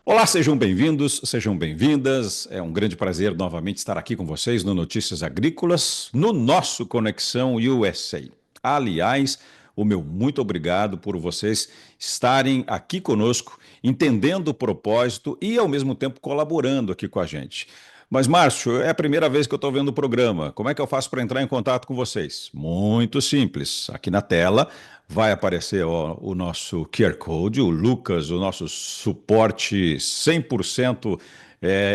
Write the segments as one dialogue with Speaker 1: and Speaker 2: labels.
Speaker 1: Olá, sejam bem-vindos, sejam bem-vindas. É um grande prazer novamente estar aqui com vocês no Notícias Agrícolas, no nosso Conexão USA. Aliás, o meu muito obrigado por vocês estarem aqui conosco, entendendo o propósito e, ao mesmo tempo, colaborando aqui com a gente. Mas, Márcio, é a primeira vez que eu estou vendo o programa. Como é que eu faço para entrar em contato com vocês? Muito simples. Aqui na tela vai aparecer o nosso QR Code, o Lucas, o nosso suporte 100%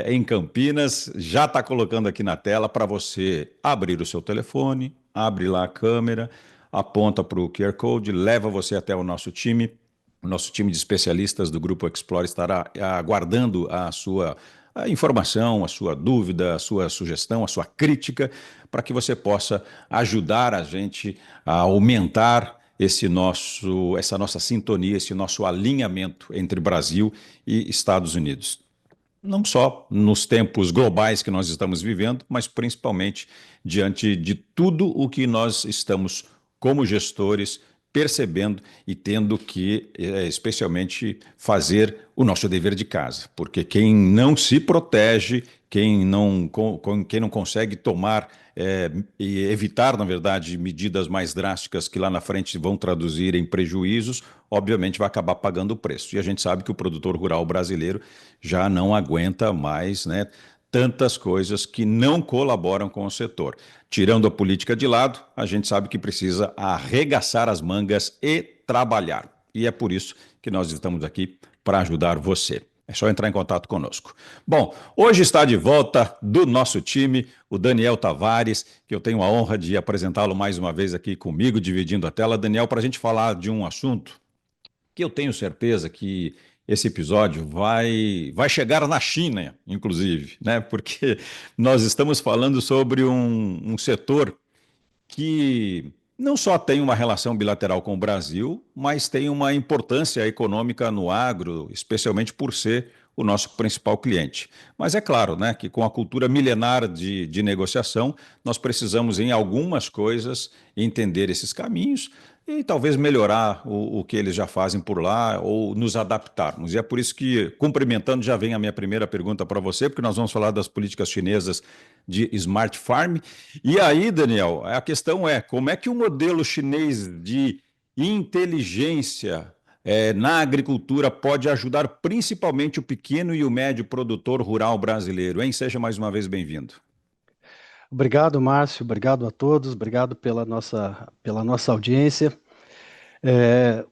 Speaker 1: em Campinas, já está colocando aqui na tela para você abrir o seu telefone, abre lá a câmera, aponta para o QR Code, leva você até o nosso time. O nosso time de especialistas do Grupo Explore estará aguardando a informação, a sua dúvida, a sua sugestão, a sua crítica, para que você possa ajudar a gente a aumentar essa nossa sintonia, esse nosso alinhamento entre Brasil e Estados Unidos. Não só nos tempos globais que nós estamos vivendo, mas principalmente diante de tudo o que nós estamos, como gestores, percebendo e tendo que, especialmente, fazer o nosso dever de casa. Porque quem não se protege, quem não consegue tomar e evitar, na verdade, medidas mais drásticas que lá na frente vão traduzir em prejuízos, obviamente vai acabar pagando o preço. E a gente sabe que o produtor rural brasileiro já não aguenta mais, né, tantas coisas que não colaboram com o setor. Tirando a política de lado, a gente sabe que precisa arregaçar as mangas e trabalhar. E é por isso que nós estamos aqui para ajudar você. É só entrar em contato conosco. Bom, hoje está de volta do nosso time o Daniel Tavares, que eu tenho a honra de apresentá-lo mais uma vez aqui comigo, dividindo a tela. Daniel, para a gente falar de um assunto que eu tenho certeza que esse episódio vai chegar na China, inclusive, né? Porque nós estamos falando sobre um setor que não só tem uma relação bilateral com o Brasil, mas tem uma importância econômica no agro, especialmente por ser o nosso principal cliente. Mas é claro, né, que com a cultura milenar de negociação, nós precisamos, em algumas coisas, entender esses caminhos e talvez melhorar o que eles já fazem por lá ou nos adaptarmos. E é por isso que, cumprimentando, já vem a minha primeira pergunta para você, porque nós vamos falar das políticas chinesas de Smart Farm. E aí, Daniel, a questão é como é que o modelo chinês de inteligência na agricultura pode ajudar principalmente o pequeno e o médio produtor rural brasileiro, hein? Seja mais uma vez bem-vindo.
Speaker 2: Obrigado, Márcio. Obrigado a todos. Obrigado pela nossa audiência. É,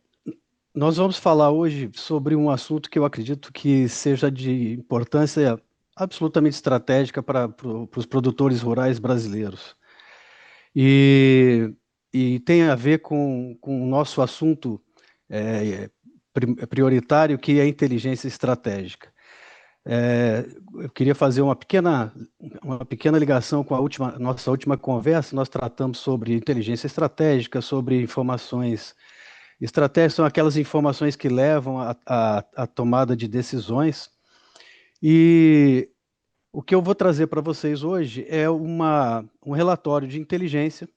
Speaker 2: Nós vamos falar hoje sobre um assunto que eu acredito que seja de importância absolutamente estratégica para os produtores rurais brasileiros. E, e tem a ver com o nosso assunto prioritário, que é a inteligência estratégica. Eu queria fazer uma pequena ligação com nossa última conversa. Nós tratamos sobre inteligência estratégica, sobre informações estratégicas, são aquelas informações que levam à tomada de decisões. E o que eu vou trazer para vocês hoje é um relatório de inteligência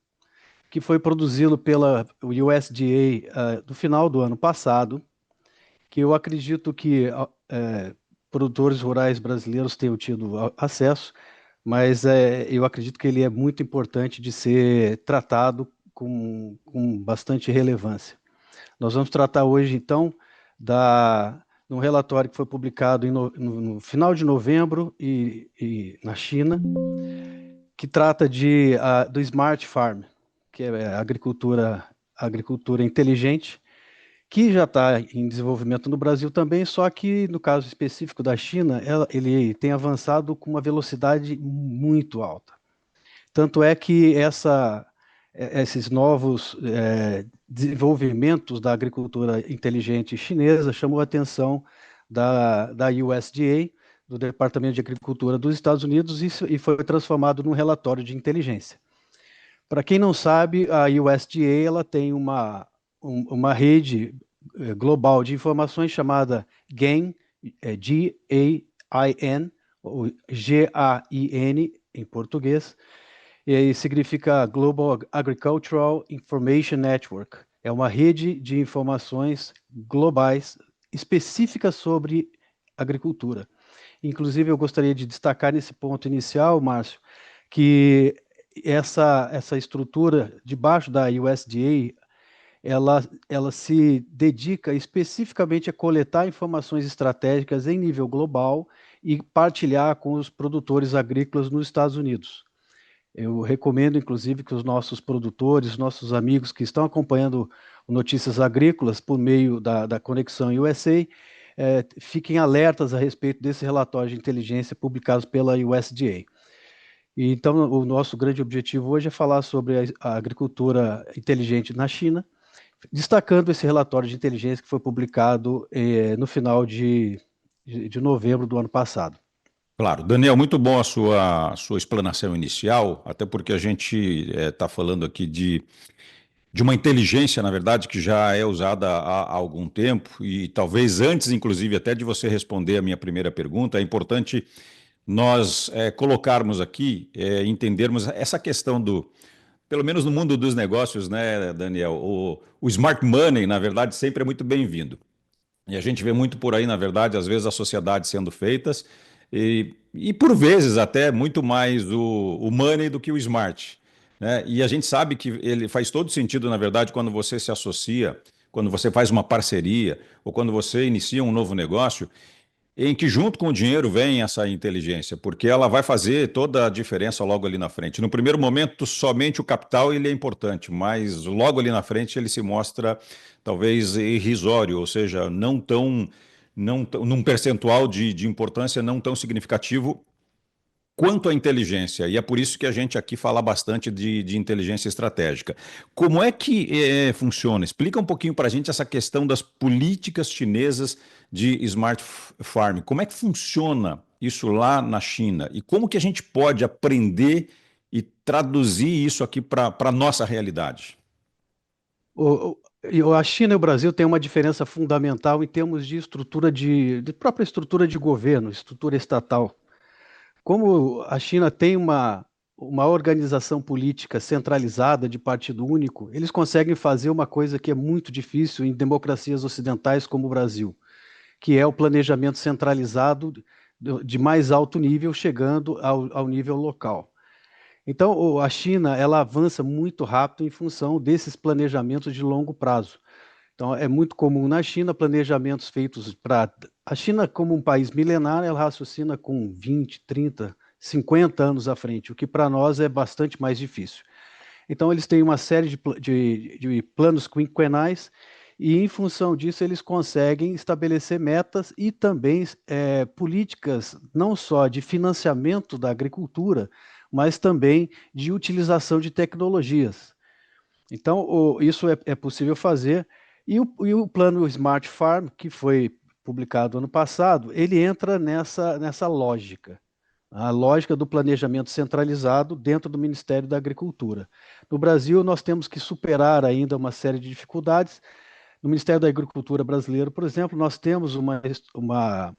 Speaker 2: que foi produzido pela USDA no final do ano passado, que eu acredito que produtores rurais brasileiros tenham tido acesso, mas eu acredito que ele é muito importante de ser tratado com bastante relevância. Nós vamos tratar hoje, então, de um relatório que foi publicado no final de novembro e na China, que trata do Smart Farm, que é a agricultura inteligente, que já está em desenvolvimento no Brasil também, só que no caso específico da China, ele tem avançado com uma velocidade muito alta. Tanto é que esses novos desenvolvimentos da agricultura inteligente chinesa chamou a atenção da USDA, do Departamento de Agricultura dos Estados Unidos, e foi transformado num relatório de inteligência. Para quem não sabe, a USDA ela tem uma rede global de informações chamada GAIN, G-A-I-N, ou G-A-I-N em português, e aí significa Global Agricultural Information Network. É uma rede de informações globais específicas sobre agricultura. Inclusive, eu gostaria de destacar nesse ponto inicial, Márcio, que essa estrutura debaixo da USDA, ela se dedica especificamente a coletar informações estratégicas em nível global e partilhar com os produtores agrícolas nos Estados Unidos. Eu recomendo, inclusive, que os nossos produtores, nossos amigos que estão acompanhando Notícias Agrícolas por meio da Conexão USA, fiquem alertas a respeito desse relatório de inteligência publicado pela USDA. E, então, o nosso grande objetivo hoje é falar sobre a agricultura inteligente na China, destacando esse relatório de inteligência que foi publicado no final de novembro do ano passado.
Speaker 1: Claro, Daniel, muito bom a sua explanação inicial, até porque a gente está falando aqui de uma inteligência, na verdade, que já é usada há algum tempo, e talvez antes, inclusive, até de você responder a minha primeira pergunta, é importante nós colocarmos aqui, entendermos essa questão pelo menos no mundo dos negócios, né, Daniel, o smart money, na verdade, sempre é muito bem-vindo. E a gente vê muito por aí, na verdade, às vezes, as sociedades sendo feitas e por vezes até muito mais o money do que o smart, né? E a gente sabe que ele faz todo sentido, na verdade, quando você se associa, quando você faz uma parceria ou quando você inicia um novo negócio, em que junto com o dinheiro vem essa inteligência, porque ela vai fazer toda a diferença logo ali na frente. No primeiro momento, somente o capital ele é importante, mas logo ali na frente ele se mostra talvez irrisório, ou seja, num percentual de importância não tão significativo quanto à inteligência, e é por isso que a gente aqui fala bastante de inteligência estratégica. Como é que funciona? Explica um pouquinho para a gente essa questão das políticas chinesas de Smart Farm. Como é que funciona isso lá na China? E como que a gente pode aprender e traduzir isso aqui para a nossa realidade?
Speaker 2: A China e o Brasil têm uma diferença fundamental em termos de estrutura de própria estrutura de governo, estrutura estatal. Como a China tem uma organização política centralizada de partido único, eles conseguem fazer uma coisa que é muito difícil em democracias ocidentais como o Brasil, que é o planejamento centralizado de mais alto nível, chegando ao nível local. Então, a China ela avança muito rápido em função desses planejamentos de longo prazo. Então, é muito comum na China planejamentos feitos para... A China, como um país milenar, ela raciocina com 20, 30, 50 anos à frente, o que para nós é bastante mais difícil. Então, eles têm uma série de planos quinquenais e, em função disso, eles conseguem estabelecer metas e também políticas não só de financiamento da agricultura, mas também de utilização de tecnologias. Então, isso é possível fazer. E o plano Smart Farm, que foi publicado ano passado, ele entra nessa lógica, a lógica do planejamento centralizado dentro do Ministério da Agricultura. No Brasil, nós temos que superar ainda uma série de dificuldades. No Ministério da Agricultura brasileiro, por exemplo, nós temos uma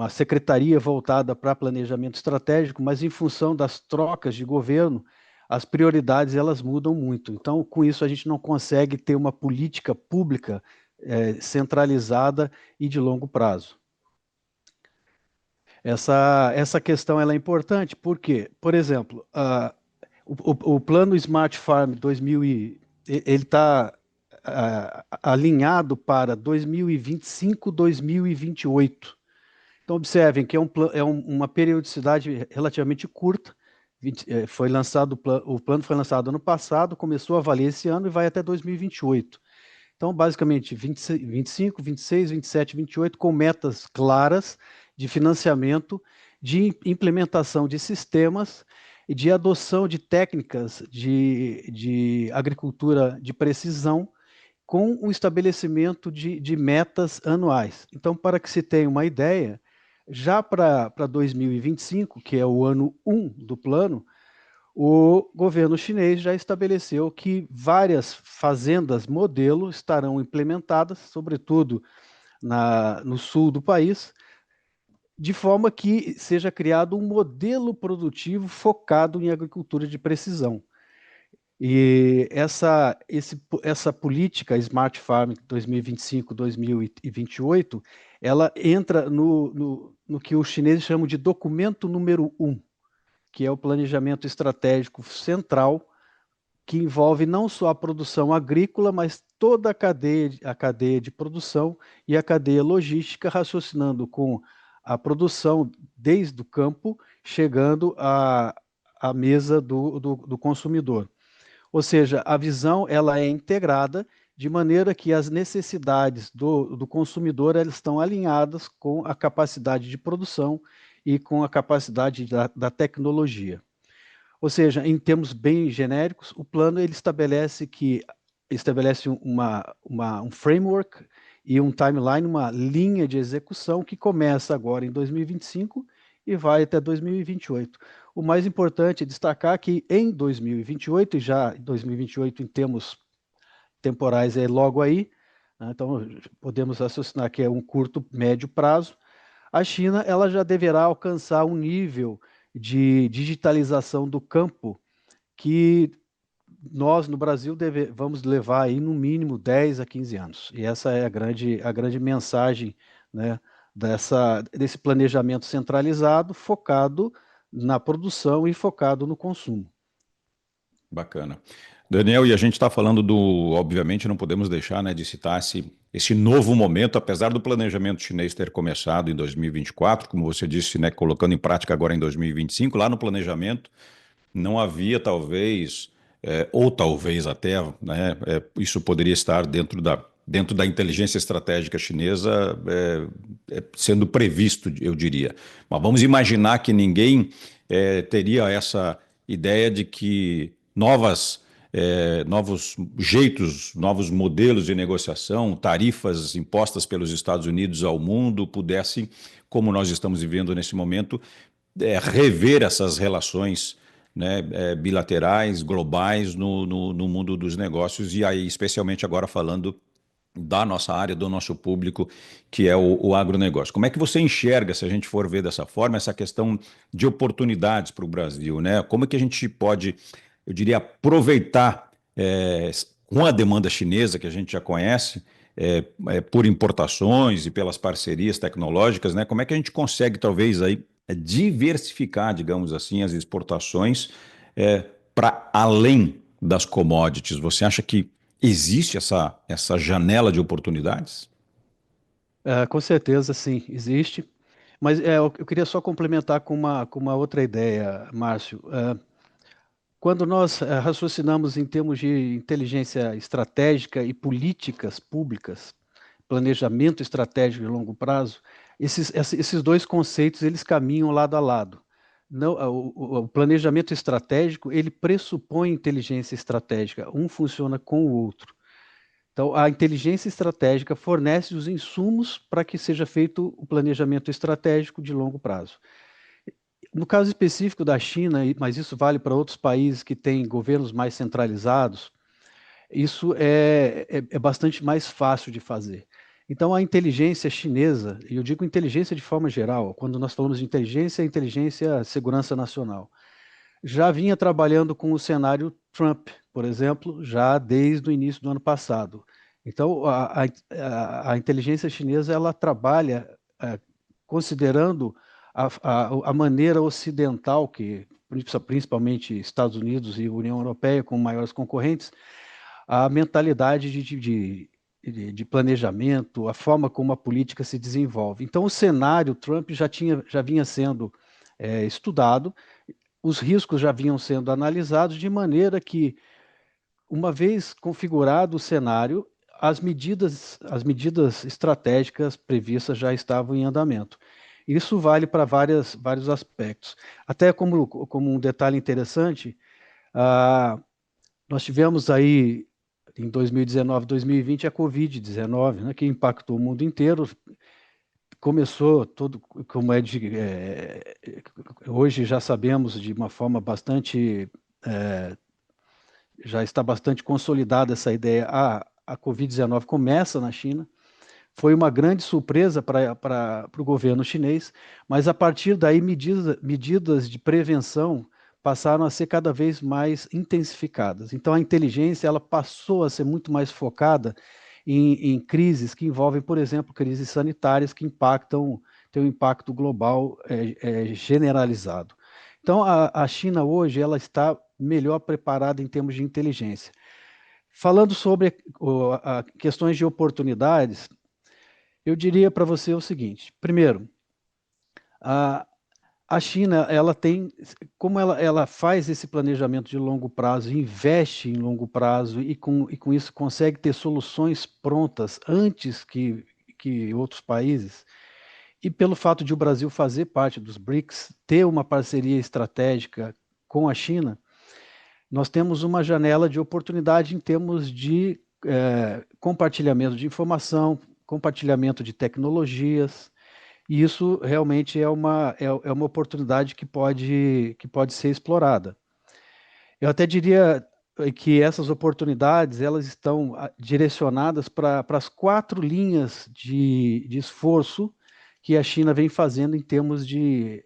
Speaker 2: secretaria voltada para planejamento estratégico, mas em função das trocas de governo, as prioridades elas mudam muito. Então, com isso, a gente não consegue ter uma política pública centralizada e de longo prazo. Essa questão ela é importante porque, por exemplo, o plano Smart Farm 2000 ele está alinhado para 2025, 2028. Então, observem que uma periodicidade relativamente curta. O plano foi lançado ano passado, começou a valer esse ano e vai até 2028. Então, basicamente, 25, 26, 27, 28, com metas claras de financiamento, de implementação de sistemas e de adoção de técnicas de agricultura de precisão, com o estabelecimento de metas anuais. Então, para que se tenha uma ideia, já para 2025, que é o ano 1 do plano, o governo chinês já estabeleceu que várias fazendas modelo estarão implementadas, sobretudo no sul do país, de forma que seja criado um modelo produtivo focado em agricultura de precisão. E essa política Smart Farm 2025-2028, ela entra no que os chineses chamam de documento número um, que é o planejamento estratégico central, que envolve não só a produção agrícola, mas toda a cadeia de produção e a cadeia logística, raciocinando com a produção desde o campo, chegando à mesa do consumidor. Ou seja, a visão ela é integrada de maneira que as necessidades do consumidor elas estão alinhadas com a capacidade de produção e com a capacidade da tecnologia. Ou seja, em termos bem genéricos, o plano ele estabelece um framework e um timeline, uma linha de execução que começa agora em 2025 e vai até 2028. O mais importante é destacar que em 2028, e já 2028 em termos temporais é logo aí, né, então podemos raciocinar que é um curto, médio prazo, a China ela já deverá alcançar um nível de digitalização do campo que nós, no Brasil, vamos levar aí no mínimo 10 a 15 anos. E essa é a grande mensagem, né, desse planejamento centralizado, focado na produção e focado no consumo.
Speaker 1: Bacana. Daniel, e a gente está falando obviamente, não podemos deixar, né, de citar esse novo momento, apesar do planejamento chinês ter começado em 2024, como você disse, né, colocando em prática agora em 2025, lá no planejamento não havia talvez, ou talvez até, né, isso poderia estar dentro da inteligência estratégica chinesa, sendo previsto, eu diria. Mas vamos imaginar que ninguém teria essa ideia de que novos jeitos, novos modelos de negociação, tarifas impostas pelos Estados Unidos ao mundo pudessem, como nós estamos vivendo nesse momento, rever essas relações, né, bilaterais, globais no mundo dos negócios, e aí, especialmente agora falando da nossa área, do nosso público, que é o agronegócio. Como é que você enxerga, se a gente for ver dessa forma, essa questão de oportunidades para o Brasil, né? Como é que a gente pode, eu diria, aproveitar com a demanda chinesa que a gente já conhece, por importações e pelas parcerias tecnológicas, né? Como é que a gente consegue, talvez, aí, diversificar, digamos assim, as exportações para além das commodities? Você acha que existe essa janela de oportunidades?
Speaker 2: Com certeza, sim, existe. Mas eu queria só complementar com uma outra ideia, Márcio. Quando nós raciocinamos em termos de inteligência estratégica e políticas públicas, planejamento estratégico de longo prazo, esses dois conceitos eles caminham lado a lado. Não, o planejamento estratégico ele pressupõe inteligência estratégica, um funciona com o outro. Então, a inteligência estratégica fornece os insumos para que seja feito o planejamento estratégico de longo prazo. No caso específico da China, mas isso vale para outros países que têm governos mais centralizados, isso é bastante mais fácil de fazer. Então, a inteligência chinesa, e eu digo inteligência de forma geral, quando nós falamos de inteligência, é inteligência segurança nacional, já vinha trabalhando com o cenário Trump, por exemplo, já desde o início do ano passado. Então, a inteligência chinesa ela trabalha considerando a maneira ocidental, que principalmente Estados Unidos e União Europeia, como maiores concorrentes, a mentalidade de planejamento, a forma como a política se desenvolve. Então, o cenário Trump já vinha sendo estudado, os riscos já vinham sendo analisados, de maneira que, uma vez configurado o cenário, as medidas estratégicas previstas já estavam em andamento. Isso vale para vários aspectos. Até como um detalhe interessante, nós tivemos aí, em 2019, 2020, a Covid-19, né, que impactou o mundo inteiro. Começou todo, como hoje já sabemos de uma forma bastante, já está bastante consolidada essa ideia, a Covid-19 começa na China, foi uma grande surpresa para o governo chinês, mas a partir daí medidas de prevenção passaram a ser cada vez mais intensificadas. Então a inteligência ela passou a ser muito mais focada em crises que envolvem, por exemplo, crises sanitárias que têm um impacto global generalizado. Então, a China hoje ela está melhor preparada em termos de inteligência. Falando sobre questões de oportunidades, eu diria para você o seguinte: primeiro, a, a China, ela tem, como ela faz esse planejamento de longo prazo, investe em longo prazo e com isso consegue ter soluções prontas antes que outros países, e pelo fato de o Brasil fazer parte dos BRICS, ter uma parceria estratégica com a China, nós temos uma janela de oportunidade em termos de compartilhamento de informação, compartilhamento de tecnologias, e isso realmente é uma oportunidade que pode ser explorada. Eu até diria que essas oportunidades elas estão direcionadas para as quatro linhas de esforço que a China vem fazendo em termos de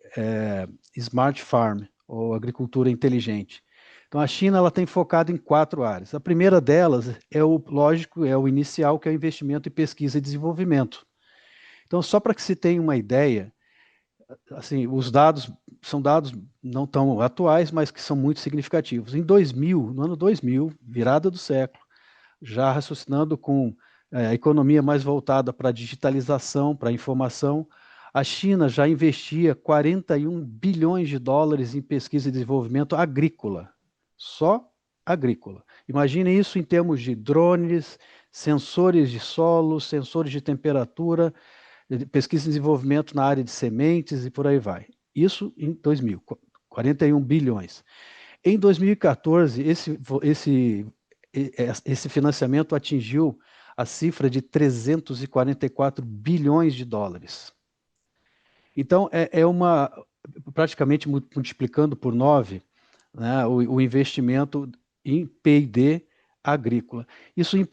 Speaker 2: smart farm, ou agricultura inteligente. Então, a China ela tem focado em quatro áreas. A primeira delas lógico, é o inicial, que é o investimento em pesquisa e desenvolvimento. Então, só para que se tenha uma ideia, assim, os dados são dados não tão atuais, mas que são muito significativos. No ano 2000, virada do século, já raciocinando com a economia mais voltada para a digitalização, para a informação, a China já investia 41 bilhões de dólares em pesquisa e desenvolvimento agrícola, só agrícola. Imagine isso em termos de drones, sensores de solo, sensores de temperatura, pesquisa e desenvolvimento na área de sementes e por aí vai. Isso em 2000, 41 bilhões. Em 2014, esse financiamento atingiu a cifra de 344 bilhões de dólares. Então, praticamente multiplicando por 9, né, o investimento em P&D agrícola. Isso vem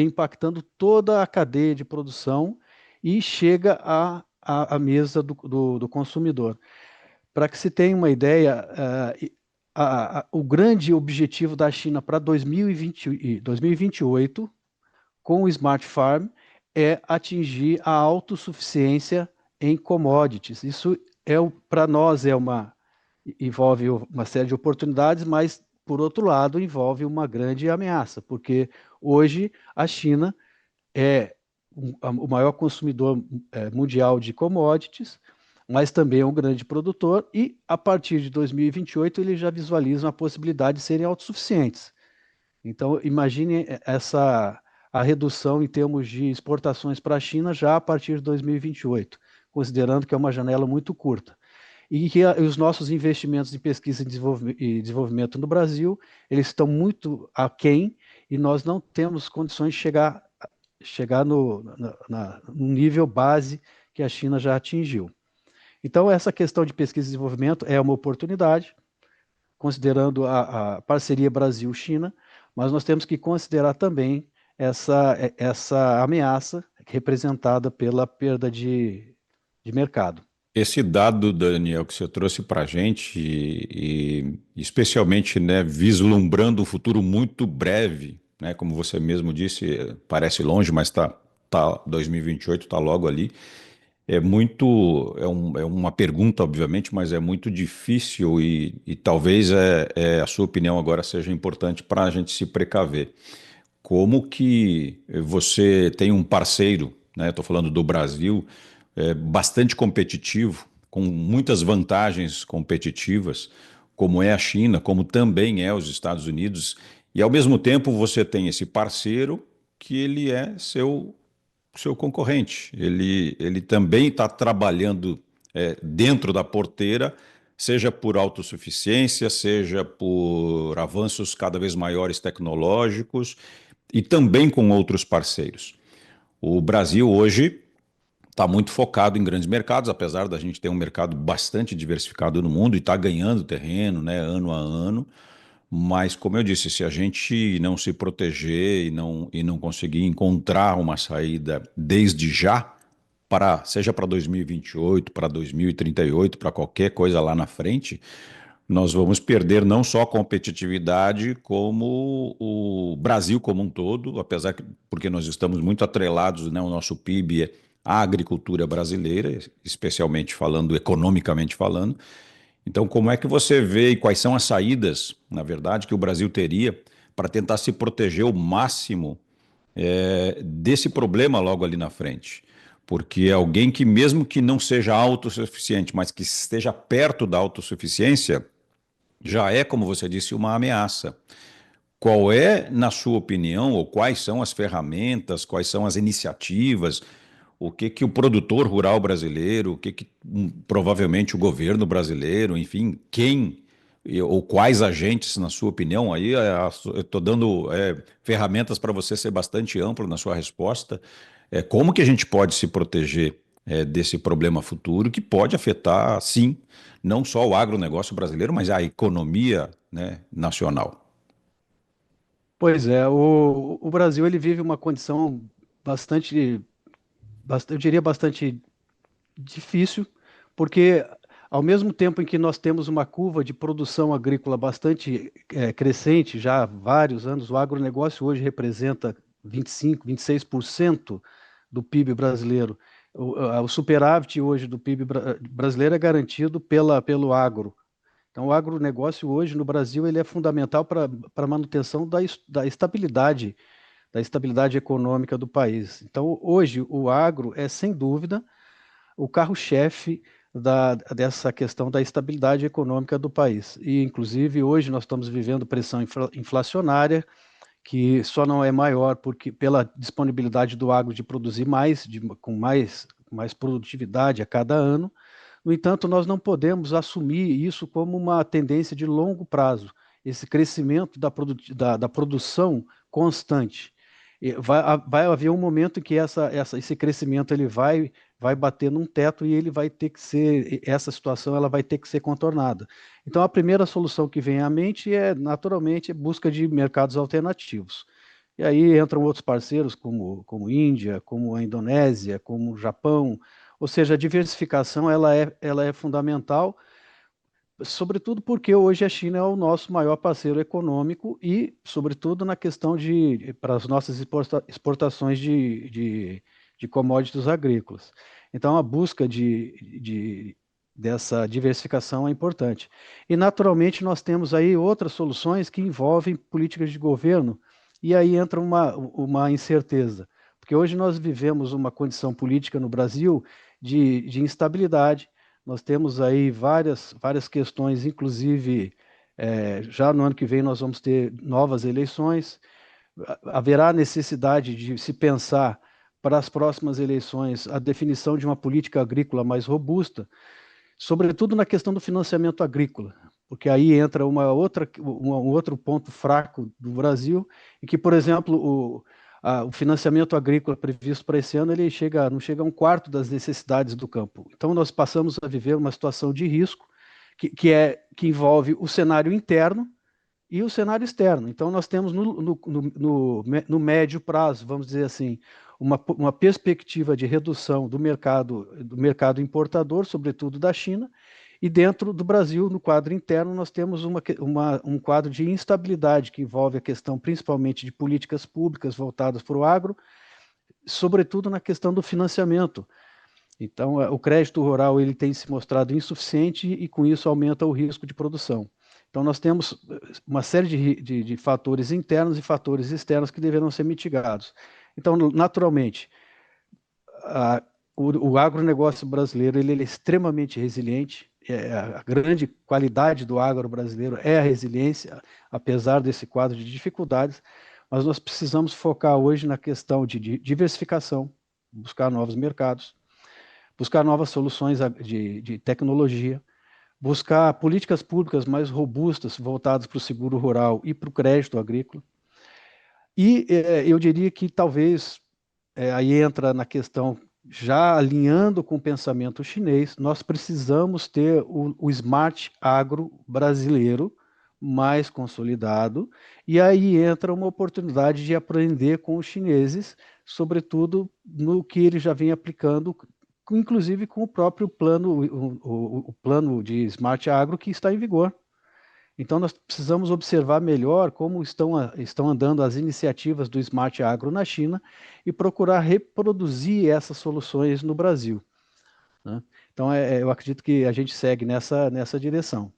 Speaker 2: impactando toda a cadeia de produção e chega à mesa do consumidor. Para que se tenha uma ideia, o grande objetivo da China para 2028, com o Smart Farm, é atingir a autossuficiência em commodities. Isso para nós envolve uma série de oportunidades, mas por outro lado envolve uma grande ameaça, porque hoje a China é o maior consumidor mundial de commodities, mas também é um grande produtor, e a partir de 2028 eles já visualizam a possibilidade de serem autossuficientes. Então, imagine a redução em termos de exportações para a China já a partir de 2028, considerando que é uma janela muito curta. E que os nossos investimentos em pesquisa e desenvolvimento no Brasil, eles estão muito aquém, e nós não temos condições de chegar no nível base que a China já atingiu. Então, essa questão de pesquisa e desenvolvimento é uma oportunidade, considerando a parceria Brasil-China, mas nós temos que considerar também essa ameaça representada pela perda de mercado.
Speaker 1: Esse dado, Daniel, que você trouxe para a gente, especialmente, né, vislumbrando um futuro muito breve, né, como você mesmo disse, parece longe, mas 2028 está logo ali. É uma pergunta, obviamente, mas é muito difícil e talvez a sua opinião agora seja importante para a gente se precaver. Como que você tem um parceiro, né? Estou falando do Brasil, bastante competitivo, com muitas vantagens competitivas, como é a China, como também é os Estados Unidos, e ao mesmo tempo você tem esse parceiro que ele é seu concorrente. Ele também está trabalhando dentro da porteira, seja por autossuficiência, seja por avanços cada vez maiores tecnológicos e também com outros parceiros. O Brasil hoje está muito focado em grandes mercados, apesar da gente ter um mercado bastante diversificado no mundo e está ganhando terreno, né, ano a ano. Mas, como eu disse, se a gente não se proteger e não conseguir encontrar uma saída desde já, seja para 2028, para 2038, para qualquer coisa lá na frente, nós vamos perder não só a competitividade, como o Brasil como um todo, apesar que, porque nós estamos muito atrelados, né, o nosso PIB à agricultura brasileira, especialmente falando, economicamente falando. Então, como é que você vê e quais são as saídas, na verdade, que o Brasil teria para tentar se proteger o máximo desse problema logo ali na frente? Porque alguém que, mesmo que não seja autossuficiente, mas que esteja perto da autossuficiência, já é, como você disse, uma ameaça. Qual é, na sua opinião, ou quais são as ferramentas, quais são as iniciativas, o que que o produtor rural brasileiro, o que que provavelmente o governo brasileiro, enfim, quem ou quais agentes, na sua opinião, aí eu estou dando ferramentas para você ser bastante amplo na sua resposta. Como que a gente pode se proteger desse problema futuro que pode afetar, sim, não só o agronegócio brasileiro, mas a economia, né, nacional?
Speaker 2: Pois é, o Brasil ele vive uma condição bastante, eu diria bastante difícil, porque ao mesmo tempo em que nós temos uma curva de produção agrícola bastante crescente, já há vários anos, o agronegócio hoje representa 25, 26% do PIB brasileiro. O superávit hoje do PIB brasileiro é garantido pelo agro. Então, o agronegócio hoje no Brasil ele é fundamental para a manutenção da estabilidade econômica do país. Então, hoje, o agro é, sem dúvida, o carro-chefe dessa questão da estabilidade econômica do país. E, inclusive, hoje nós estamos vivendo pressão inflacionária, que só não é maior porque pela disponibilidade do agro de produzir mais, com mais produtividade a cada ano. No entanto, nós não podemos assumir isso como uma tendência de longo prazo, esse crescimento da produção constante. Vai haver um momento em que esse crescimento ele vai bater num teto e ele vai ter que ser, essa situação ela vai ter que ser contornada. Então, a primeira solução que vem à mente é, naturalmente, busca de mercados alternativos. E aí entram outros parceiros como Índia, como a Indonésia, como o Japão, ou seja, a diversificação ela é fundamental, sobretudo porque hoje a China é o nosso maior parceiro econômico e, sobretudo, na questão para as nossas exportações de commodities agrícolas. Então, a busca dessa diversificação é importante. E, naturalmente, nós temos aí outras soluções que envolvem políticas de governo, e aí entra uma incerteza, porque hoje nós vivemos uma condição política no Brasil de instabilidade. Nós temos aí várias questões, inclusive, já no ano que vem nós vamos ter novas eleições. Haverá necessidade de se pensar para as próximas eleições a definição de uma política agrícola mais robusta, sobretudo na questão do financiamento agrícola, porque aí entra um outro ponto fraco do Brasil, em que, por exemplo, o financiamento agrícola previsto para esse ano ele não chega a um quarto das necessidades do campo. Então, nós passamos a viver uma situação de risco que envolve o cenário interno e o cenário externo. Então, nós temos no médio prazo, vamos dizer assim, uma perspectiva de redução do mercado importador, sobretudo da China, e dentro do Brasil, no quadro interno, nós temos um quadro de instabilidade que envolve a questão principalmente de políticas públicas voltadas para o agro, sobretudo na questão do financiamento. Então, o crédito rural ele tem se mostrado insuficiente e, com isso, aumenta o risco de produção. Então, nós temos uma série de fatores internos e fatores externos que deverão ser mitigados. Então, naturalmente, o agronegócio brasileiro ele é extremamente resiliente. A grande qualidade do agro brasileiro é a resiliência, apesar desse quadro de dificuldades, mas nós precisamos focar hoje na questão de diversificação, buscar novos mercados, buscar novas soluções de tecnologia, buscar políticas públicas mais robustas voltadas para o seguro rural e para o crédito agrícola. E eu diria que talvez, aí entra na questão, já alinhando com o pensamento chinês, nós precisamos ter o smart agro brasileiro mais consolidado, e aí entra uma oportunidade de aprender com os chineses, sobretudo no que ele já vem aplicando, inclusive com o próprio plano, o plano de Smart Agro que está em vigor. Então, nós precisamos observar melhor como estão andando as iniciativas do Smart Agro na China e procurar reproduzir essas soluções no Brasil, né? Então, eu acredito que a gente segue nessa direção.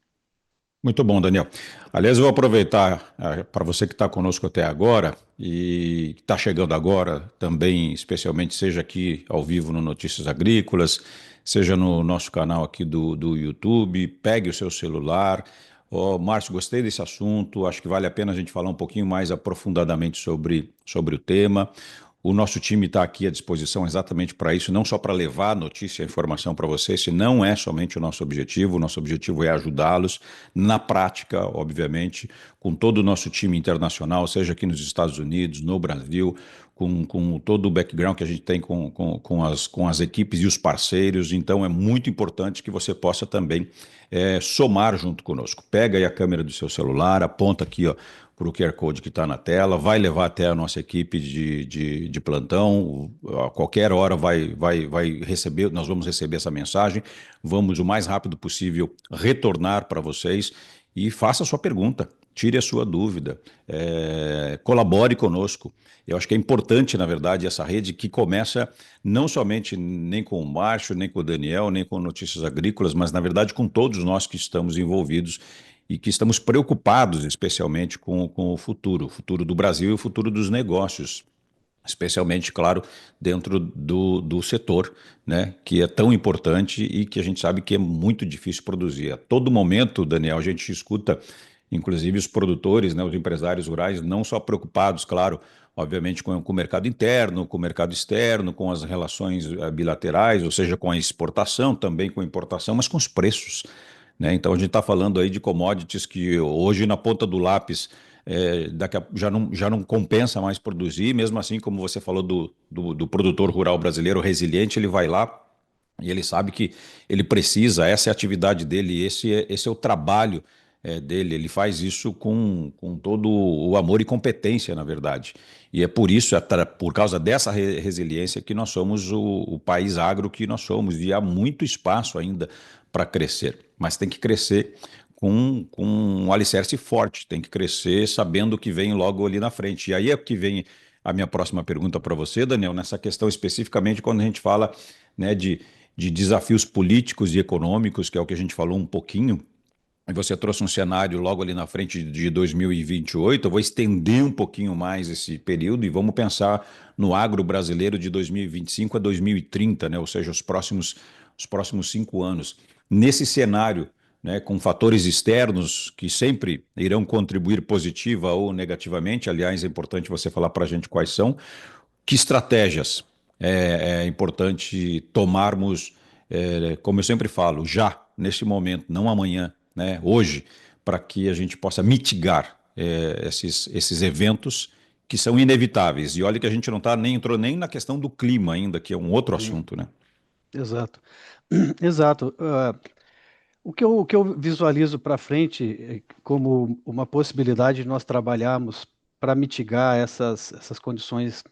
Speaker 1: Muito bom, Daniel. Aliás, eu vou aproveitar para você que está conosco até agora e está chegando agora também, especialmente, seja aqui ao vivo no Notícias Agrícolas, seja no nosso canal aqui do YouTube, pegue o seu celular. Ó, Márcio, gostei desse assunto, acho que vale a pena a gente falar um pouquinho mais aprofundadamente sobre o tema. O nosso time está aqui à disposição exatamente para isso, não só para levar a notícia e a informação para vocês, esse não é somente o nosso objetivo é ajudá-los na prática, obviamente, com todo o nosso time internacional, seja aqui nos Estados Unidos, no Brasil, com todo o background que a gente tem com as equipes e os parceiros. Então, é muito importante que você possa também somar junto conosco. Pega aí a câmera do seu celular, aponta aqui, ó, para o QR Code que está na tela, vai levar até a nossa equipe de plantão, a qualquer hora vai receber, nós vamos receber essa mensagem, vamos o mais rápido possível retornar para vocês e faça a sua pergunta, tire a sua dúvida, colabore conosco. Eu acho que é importante, na verdade, essa rede que começa não somente nem com o Márcio, nem com o Daniel, nem com Notícias Agrícolas, mas, na verdade, com todos nós que estamos envolvidos e que estamos preocupados especialmente com o futuro do Brasil e o futuro dos negócios, especialmente, claro, dentro do setor, né, que é tão importante e que a gente sabe que é muito difícil produzir. A todo momento, Daniel, a gente escuta, inclusive os produtores, né, os empresários rurais, não só preocupados, claro, obviamente com o mercado interno, com o mercado externo, com as relações bilaterais, ou seja, com a exportação, também com a importação, mas com os preços, né? Então a gente está falando aí de commodities que hoje na ponta do lápis já não compensa mais produzir, mesmo assim, como você falou do produtor rural brasileiro resiliente, ele vai lá e ele sabe que ele precisa, essa é a atividade dele, esse é o trabalho dele, ele faz isso com todo o amor e competência, na verdade. E é por isso, por causa dessa resiliência, que nós somos o país agro que nós somos, e há muito espaço ainda para crescer, mas tem que crescer com um alicerce forte, tem que crescer sabendo o que vem logo ali na frente. E aí é que vem a minha próxima pergunta para você, Daniel, nessa questão especificamente quando a gente fala, né, de desafios políticos e econômicos, que é o que a gente falou um pouquinho, e você trouxe um cenário logo ali na frente de 2028. Eu vou estender um pouquinho mais esse período e vamos pensar no agro brasileiro de 2025 a 2030, né? Ou seja, os próximos 5 anos. Nesse cenário, né, com fatores externos que sempre irão contribuir positiva ou negativamente, aliás, é importante você falar para a gente quais são, que estratégias é importante tomarmos, como eu sempre falo, já, neste momento, não amanhã, né, hoje, para que a gente possa mitigar esses eventos que são inevitáveis. E olha que a gente não nem entrou nem na questão do clima ainda, que é um outro
Speaker 2: Sim,
Speaker 1: assunto, né?
Speaker 2: exato. Exato. O que eu visualizo para frente como uma possibilidade de nós trabalharmos para mitigar essas condições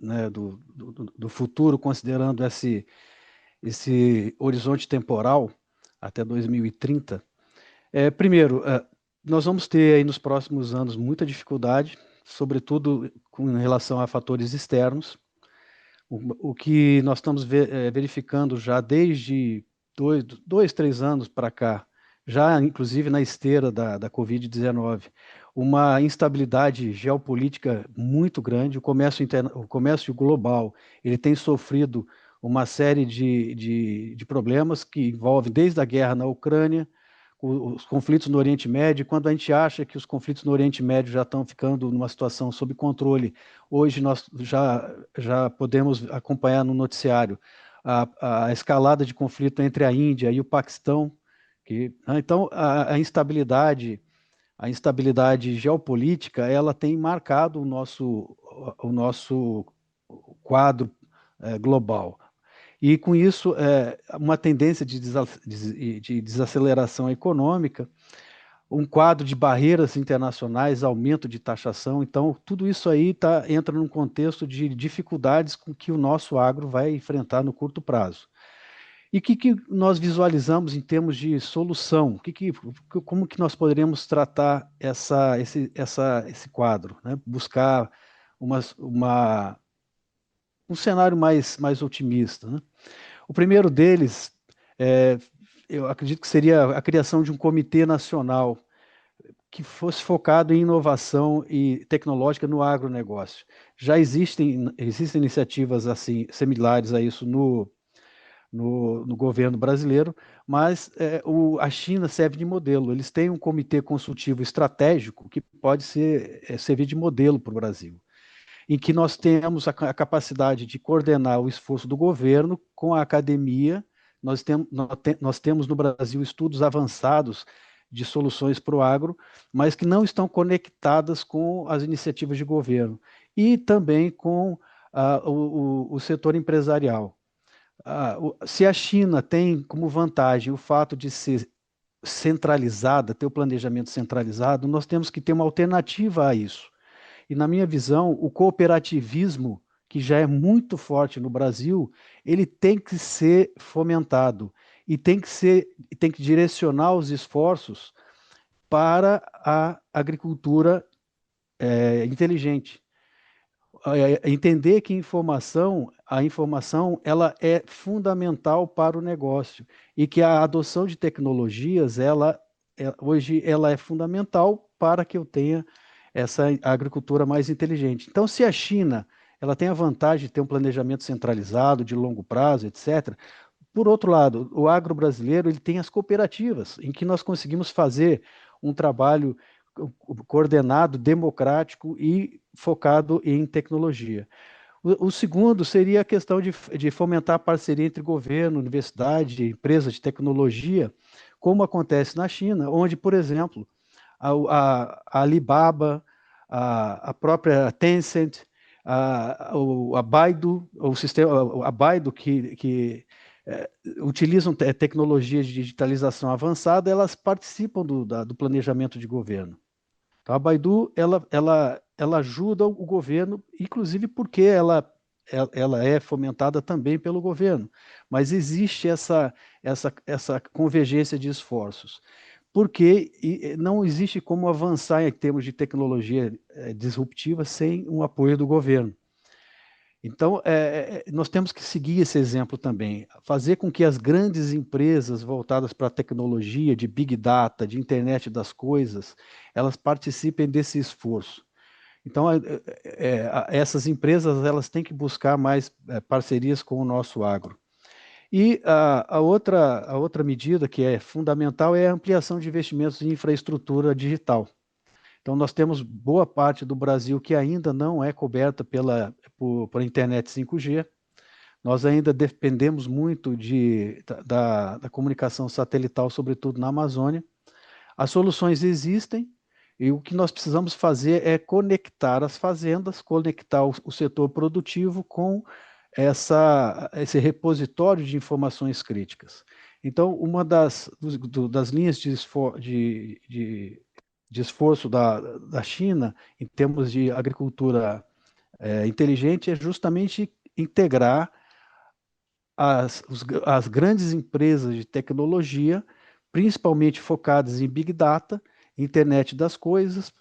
Speaker 2: né, do futuro, considerando esse horizonte temporal até 2030. Primeiro, nós vamos ter aí nos próximos anos muita dificuldade, sobretudo com relação a fatores externos. O que nós estamos verificando já desde 2, 3 anos para cá, já inclusive na esteira da Covid-19, uma instabilidade geopolítica muito grande. O comércio global ele tem sofrido uma série de problemas que envolvem desde a guerra na Ucrânia, os conflitos no Oriente Médio. Quando a gente acha que os conflitos no Oriente Médio já estão ficando numa situação sob controle, hoje nós já podemos acompanhar no noticiário a escalada de conflito entre a Índia e o Paquistão. Né, então, a instabilidade geopolítica, ela tem marcado o nosso quadro global. E com isso, uma tendência de desaceleração econômica, um quadro de barreiras internacionais, aumento de taxação. Então, tudo isso aí entra num contexto de dificuldades com que o nosso agro vai enfrentar no curto prazo. E o que nós visualizamos em termos de solução? Como que nós poderíamos tratar esse quadro, né? Buscar uma, um cenário mais otimista, né? O primeiro deles, é, eu acredito que seria a criação de um comitê nacional que fosse focado em inovação e tecnológica no agronegócio. Já existem iniciativas assim similares a isso no governo brasileiro, mas a China serve de modelo. Eles têm um comitê consultivo estratégico que pode servir de modelo para o Brasil, em que nós temos a capacidade de coordenar o esforço do governo com a academia. Nós temos no Brasil estudos avançados de soluções para o agro, mas que não estão conectadas com as iniciativas de governo e também com o setor empresarial. Se a China tem como vantagem o fato de ser centralizada, ter o planejamento centralizado, nós temos que ter uma alternativa a isso. E na minha visão, o cooperativismo, que já é muito forte no Brasil, ele tem que ser fomentado e tem que direcionar os esforços para a agricultura inteligente. Entender que a informação ela é fundamental para o negócio e que a adoção de tecnologias, hoje ela é fundamental para que eu tenha essa agricultura mais inteligente. Então, se a China ela tem a vantagem de ter um planejamento centralizado, de longo prazo, etc. Por outro lado, o agro brasileiro ele tem as cooperativas, em que nós conseguimos fazer um trabalho coordenado, democrático e focado em tecnologia. O segundo seria a questão de fomentar a parceria entre governo, universidade, empresas de tecnologia, como acontece na China, onde, por exemplo, a Alibaba, a própria Tencent, a Baidu, o sistema, a Baidu que utilizam tecnologias de digitalização avançada, elas participam do planejamento de governo. Então, a Baidu, ela ajuda o governo, inclusive porque ela é fomentada também pelo governo, mas existe essa convergência de esforços, porque não existe como avançar em termos de tecnologia disruptiva sem um apoio do governo. Então, nós temos que seguir esse exemplo também, fazer com que as grandes empresas voltadas para a tecnologia, de Big Data, de internet das coisas, elas participem desse esforço. Então, essas empresas elas têm que buscar mais parcerias com o nosso agro. E a outra medida que é fundamental é a ampliação de investimentos em infraestrutura digital. Então, nós temos boa parte do Brasil que ainda não é coberta por internet 5G. Nós ainda dependemos muito da comunicação satelital, sobretudo na Amazônia. As soluções existem e o que nós precisamos fazer é conectar as fazendas, conectar o setor produtivo com esse repositório de informações críticas. Então, uma das linhas de esforço da China em termos de agricultura inteligente é justamente integrar as grandes empresas de tecnologia, principalmente focadas em Big Data, internet das coisas,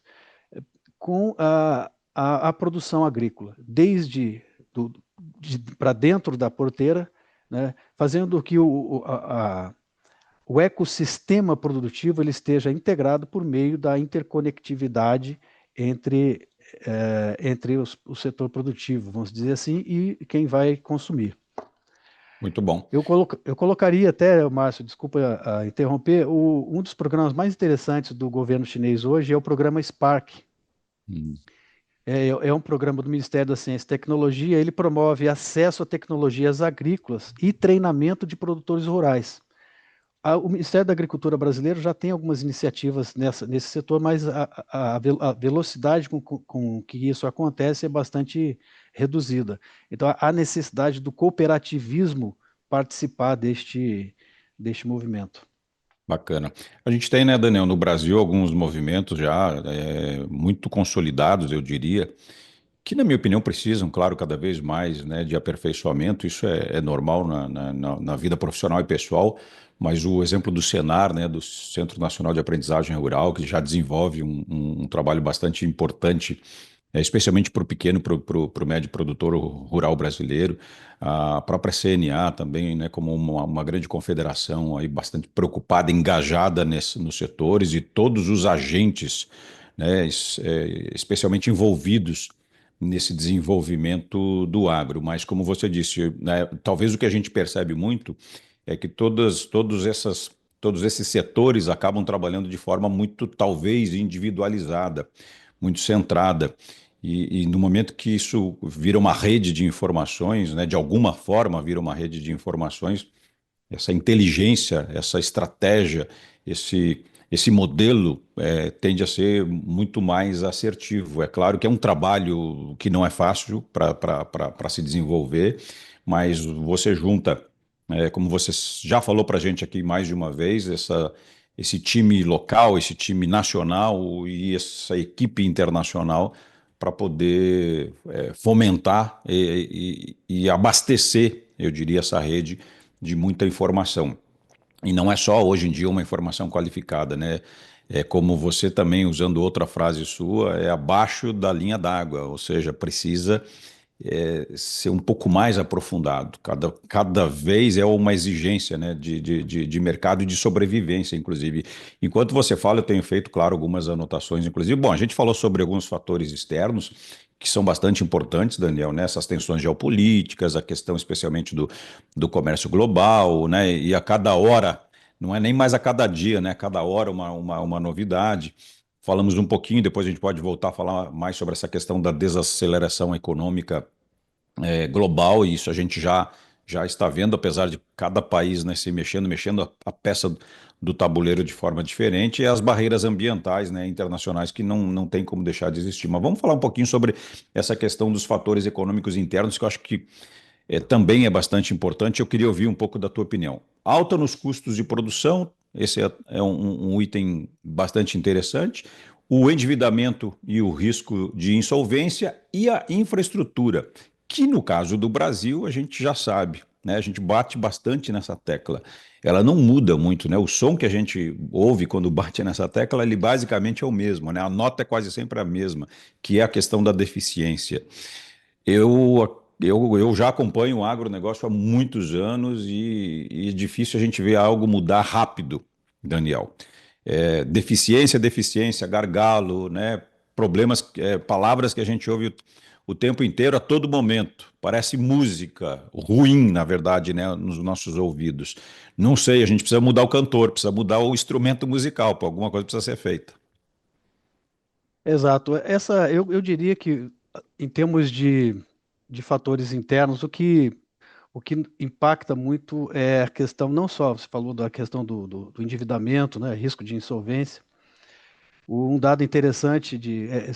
Speaker 2: com a produção agrícola, desde para dentro da porteira, né, fazendo que o ecossistema produtivo ele esteja integrado por meio da interconectividade entre o setor produtivo, vamos dizer assim, e quem vai consumir.
Speaker 1: Muito bom.
Speaker 2: Eu colocaria até, Márcio, desculpa interromper, um dos programas mais interessantes do governo chinês hoje é o programa Spark. É um programa do Ministério da Ciência e Tecnologia, ele promove acesso a tecnologias agrícolas e treinamento de produtores rurais. O Ministério da Agricultura brasileiro já tem algumas iniciativas nesse setor, mas a velocidade com que isso acontece é bastante reduzida. Então, há necessidade do cooperativismo participar deste movimento.
Speaker 1: Bacana. A gente tem, né, Daniel, no Brasil alguns movimentos já muito consolidados, eu diria, que na minha opinião precisam, claro, cada vez mais, né, de aperfeiçoamento. Isso é normal na vida profissional e pessoal, mas o exemplo do Senar, né, do Centro Nacional de Aprendizagem Rural, que já desenvolve um trabalho bastante importante, especialmente para o pequeno, para o médio produtor rural brasileiro. A própria CNA também, né, como uma grande confederação aí bastante preocupada, engajada nos setores, e todos os agentes, né, especialmente envolvidos nesse desenvolvimento do agro. Mas, como você disse, né, talvez o que a gente percebe muito é que todos esses setores acabam trabalhando de forma muito, talvez, individualizada, muito centrada. E no momento que isso vira uma rede de informações, né, de alguma forma vira uma rede de informações, essa inteligência, essa estratégia, esse modelo tende a ser muito mais assertivo. É claro que é um trabalho que não é fácil para se desenvolver, mas você junta, como você já falou para a gente aqui mais de uma vez, esse time local, esse time nacional e essa equipe internacional para poder fomentar e abastecer, eu diria, essa rede de muita informação. E não é só hoje em dia uma informação qualificada, né? É como você também, usando outra frase sua, é abaixo da linha d'água, ou seja, precisa ser um pouco mais aprofundado. Cada vez é uma exigência, né, de mercado e de sobrevivência, inclusive. Enquanto você fala, eu tenho feito, claro, algumas anotações, inclusive. Bom, a gente falou sobre alguns fatores externos que são bastante importantes, Daniel, né? Essas tensões geopolíticas, a questão especialmente do comércio global, né? E a cada hora, não é nem mais a cada dia, né? A cada hora uma novidade. Falamos um pouquinho, depois a gente pode voltar a falar mais sobre essa questão da desaceleração econômica global, e isso a gente já está vendo, apesar de cada país, né, se mexendo a peça do tabuleiro de forma diferente, e as barreiras ambientais, né, internacionais, que não tem como deixar de existir. Mas vamos falar um pouquinho sobre essa questão dos fatores econômicos internos, que eu acho que também é bastante importante. Eu queria ouvir um pouco da tua opinião. Alta nos custos de produção, esse é um item bastante interessante. O endividamento e o risco de insolvência e a infraestrutura, que no caso do Brasil a gente já sabe, né? A gente bate bastante nessa tecla. Ela não muda muito, né? O som que a gente ouve quando bate nessa tecla, ele basicamente é o mesmo, né? A nota é quase sempre a mesma, que é a questão da deficiência. Eu já acompanho o agronegócio há muitos anos, e é difícil a gente ver algo mudar rápido, Daniel. Deficiência, gargalo, né? Problemas, palavras que a gente ouve o tempo inteiro, a todo momento. Parece música ruim, na verdade, né, nos nossos ouvidos. Não sei, a gente precisa mudar o cantor, precisa mudar o instrumento musical, pô, alguma coisa precisa ser feita.
Speaker 2: Exato. Eu diria que, em termos de fatores internos, o que impacta muito é a questão, não só, você falou da questão do endividamento, né, risco de insolvência. Um dado interessante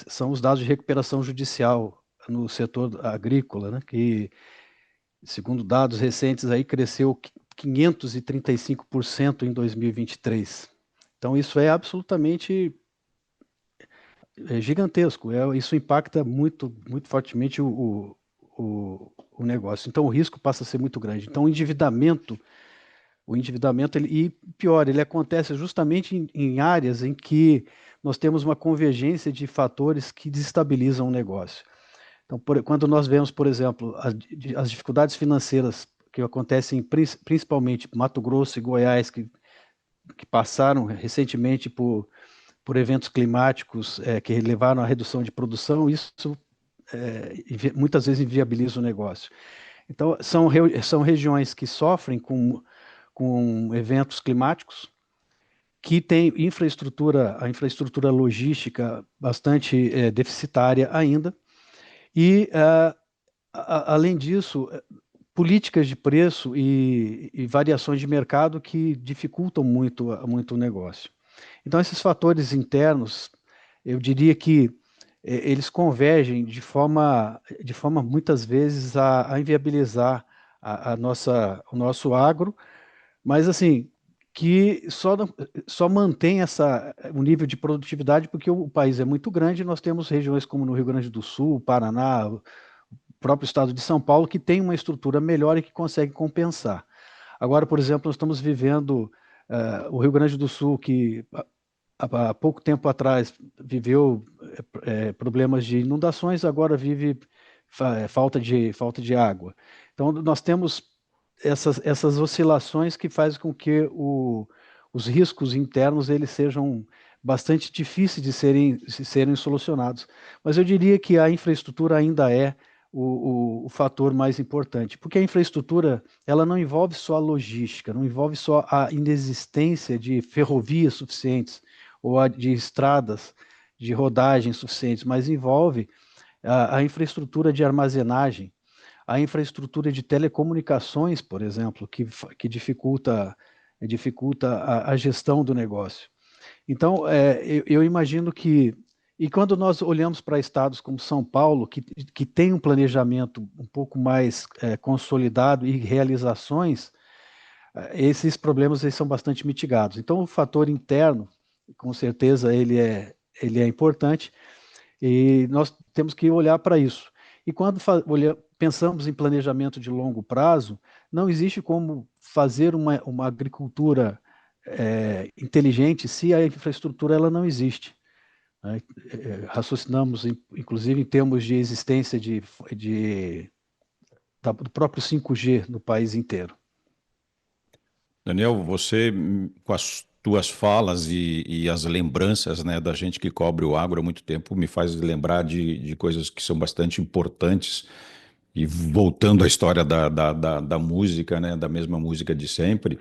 Speaker 2: são os dados de recuperação judicial no setor agrícola, né, que, segundo dados recentes, aí cresceu 535% em 2023. Então, isso é absolutamente gigantesco. Isso impacta muito fortemente o negócio. Então, o risco passa a ser muito grande. Então, o endividamento e pior, ele acontece justamente em áreas em que nós temos uma convergência de fatores que desestabilizam o negócio. Então, quando nós vemos, por exemplo, as dificuldades financeiras que acontecem principalmente em Mato Grosso e Goiás, que passaram recentemente por eventos climáticos que levaram à redução de produção, isso muitas vezes inviabiliza o negócio. Então, são regiões que sofrem com eventos climáticos, que têm a infraestrutura logística bastante deficitária ainda, e, além disso, políticas de preço e variações de mercado que dificultam muito o negócio. Então, esses fatores internos, eu diria que eles convergem de forma muitas vezes a inviabilizar o nosso agro, mas assim, que só mantém o nível de produtividade porque o país é muito grande, e nós temos regiões como no Rio Grande do Sul, Paraná, o próprio estado de São Paulo, que tem uma estrutura melhor e que consegue compensar. Agora, por exemplo, nós estamos vivendo o Rio Grande do Sul, que há pouco tempo atrás viveu problemas de inundações, agora vive falta de água. Então, nós temos essas oscilações que fazem com que os riscos internos eles sejam bastante difíceis de serem solucionados. Mas eu diria que a infraestrutura ainda é o fator mais importante, porque a infraestrutura ela não envolve só a logística, não envolve só a inexistência de ferrovias suficientes ou de estradas de rodagem suficientes, mas envolve a infraestrutura de armazenagem, a infraestrutura de telecomunicações, por exemplo, que dificulta a gestão do negócio. Então, eu imagino que, e quando nós olhamos para estados como São Paulo, que tem um planejamento um pouco mais consolidado e realizações, esses problemas eles são bastante mitigados. Então, o fator interno, com certeza, ele é importante, e nós temos que olhar para isso. E quando pensamos em planejamento de longo prazo, não existe como fazer uma agricultura inteligente se a infraestrutura ela não existe, né? Raciocinamos, inclusive, em termos de existência do próprio 5G no país inteiro.
Speaker 1: Daniel, você, com as tuas falas e as lembranças, né, da gente que cobre o agro há muito tempo, me faz lembrar de coisas que são bastante importantes. E voltando à história da música, né, da mesma música de sempre,